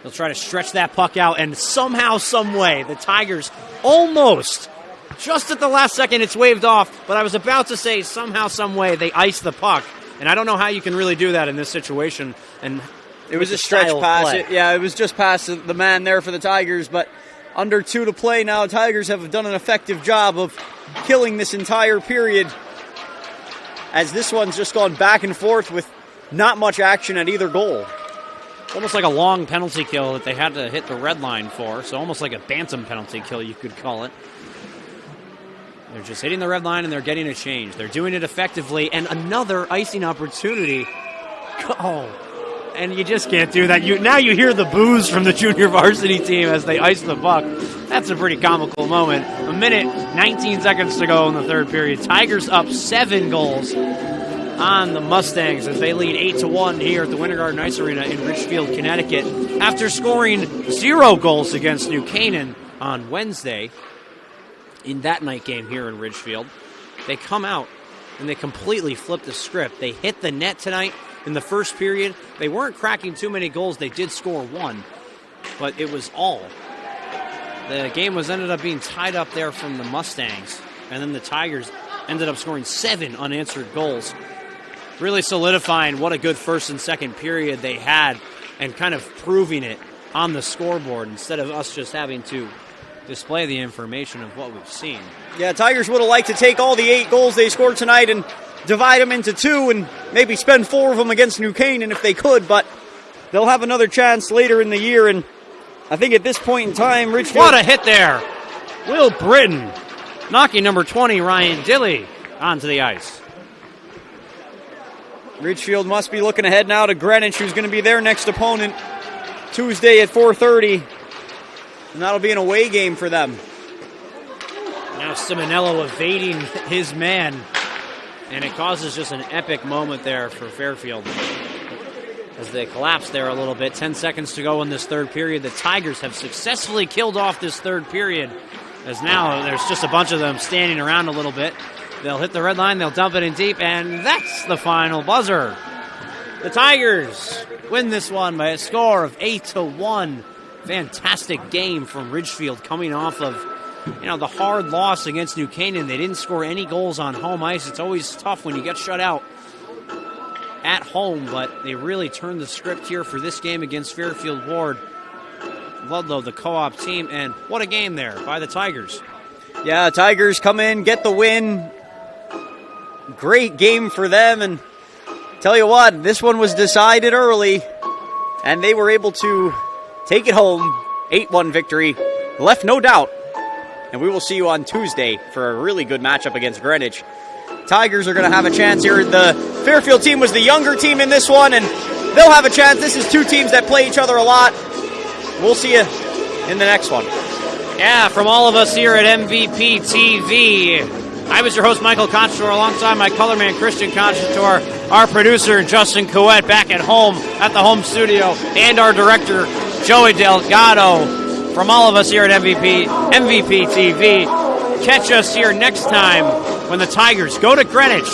He'll try to stretch that puck out, and somehow, some way, the Tigers almost, just at the last second, it's waved off, but I was about to say somehow, some way, they iced the puck. And I don't know how you can really do that in this situation. And it was a stretch pass. It was just past the man there for the Tigers, but under 2 to play now. Tigers have done an effective job of killing this entire period. as this one's just gone back and forth with not much action at either goal. Almost like a long penalty kill that they had to hit the red line for, so almost like a bantam penalty kill, you could call it. They're just hitting the red line and they're getting a change. They're doing it effectively, and another icing opportunity. Oh, and you just can't do that. Now you hear the boos from the junior varsity team as they ice the puck. That's a pretty comical moment. A minute, 19 seconds to go in the third period. Tigers up 7 goals on the Mustangs as they lead 8-1 here at the Winter Garden Ice Arena in Ridgefield, Connecticut. After scoring 0 goals against New Canaan on Wednesday in that night game here in Ridgefield, they come out and they completely flip the script. They hit the net tonight in the first period. They weren't cracking too many goals. They did score 1, but it was all. The game ended up being tied up there from the Mustangs, and then the Tigers ended up scoring 7 unanswered goals, really solidifying what a good first and second period they had and kind of proving it on the scoreboard instead of us just having to display the information of what we've seen. Yeah, Tigers would have liked to take all the 8 goals they scored tonight and divide them into 2 and maybe spend 4 of them against New Canaan if they could, but they'll have another chance later in the year, and I think at this point in time, Ridgefield... What a hit there! Will Britton knocking number 20, Ryan Dilley, onto the ice. Ridgefield must be looking ahead now to Greenwich, who's going to be their next opponent Tuesday at 4:30. And that'll be an away game for them. Now Simonello evading his man. And it causes just an epic moment there for Fairfield. As they collapse there a little bit. 10 seconds to go in this third period. The Tigers have successfully killed off this third period. As now there's just a bunch of them standing around a little bit. They'll hit the red line, they'll dump it in deep, and that's the final buzzer. The Tigers win this one by a score of 8-1. Fantastic game from Ridgefield coming off of the hard loss against New Canaan. They didn't score any goals on home ice. It's always tough when you get shut out at home, but they really turned the script here for this game against Fairfield Warde. Ludlowe, the co-op team, and what a game there by the Tigers. Yeah, Tigers come in, get the win. Great game for them, and tell you what, this one was decided early, and they were able to take it home. 8-1 victory. Left no doubt. And we will see you on Tuesday for a really good matchup against Greenwich. Tigers are going to have a chance here. The Fairfield team was the younger team in this one, and they'll have a chance. This is 2 teams that play each other a lot. We'll see you in the next one. Yeah, from all of us here at MVP TV, I was your host, Michael Conciatore, alongside my colorman, Christian Conciatore, our producer, Justin Couette, back at home at the home studio, and our director, Joey Delgado. From all of us here at MVP TV, catch us here next time when the Tigers go to Greenwich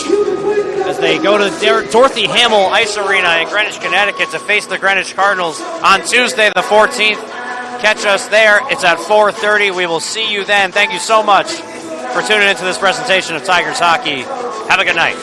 as they go to Dorothy Hamill Ice Arena in Greenwich, Connecticut to face the Greenwich Cardinals on Tuesday the 14th. Catch us there. It's at 4:30. We will see you then. Thank you so much for tuning into this presentation of Tigers hockey. Have a good night.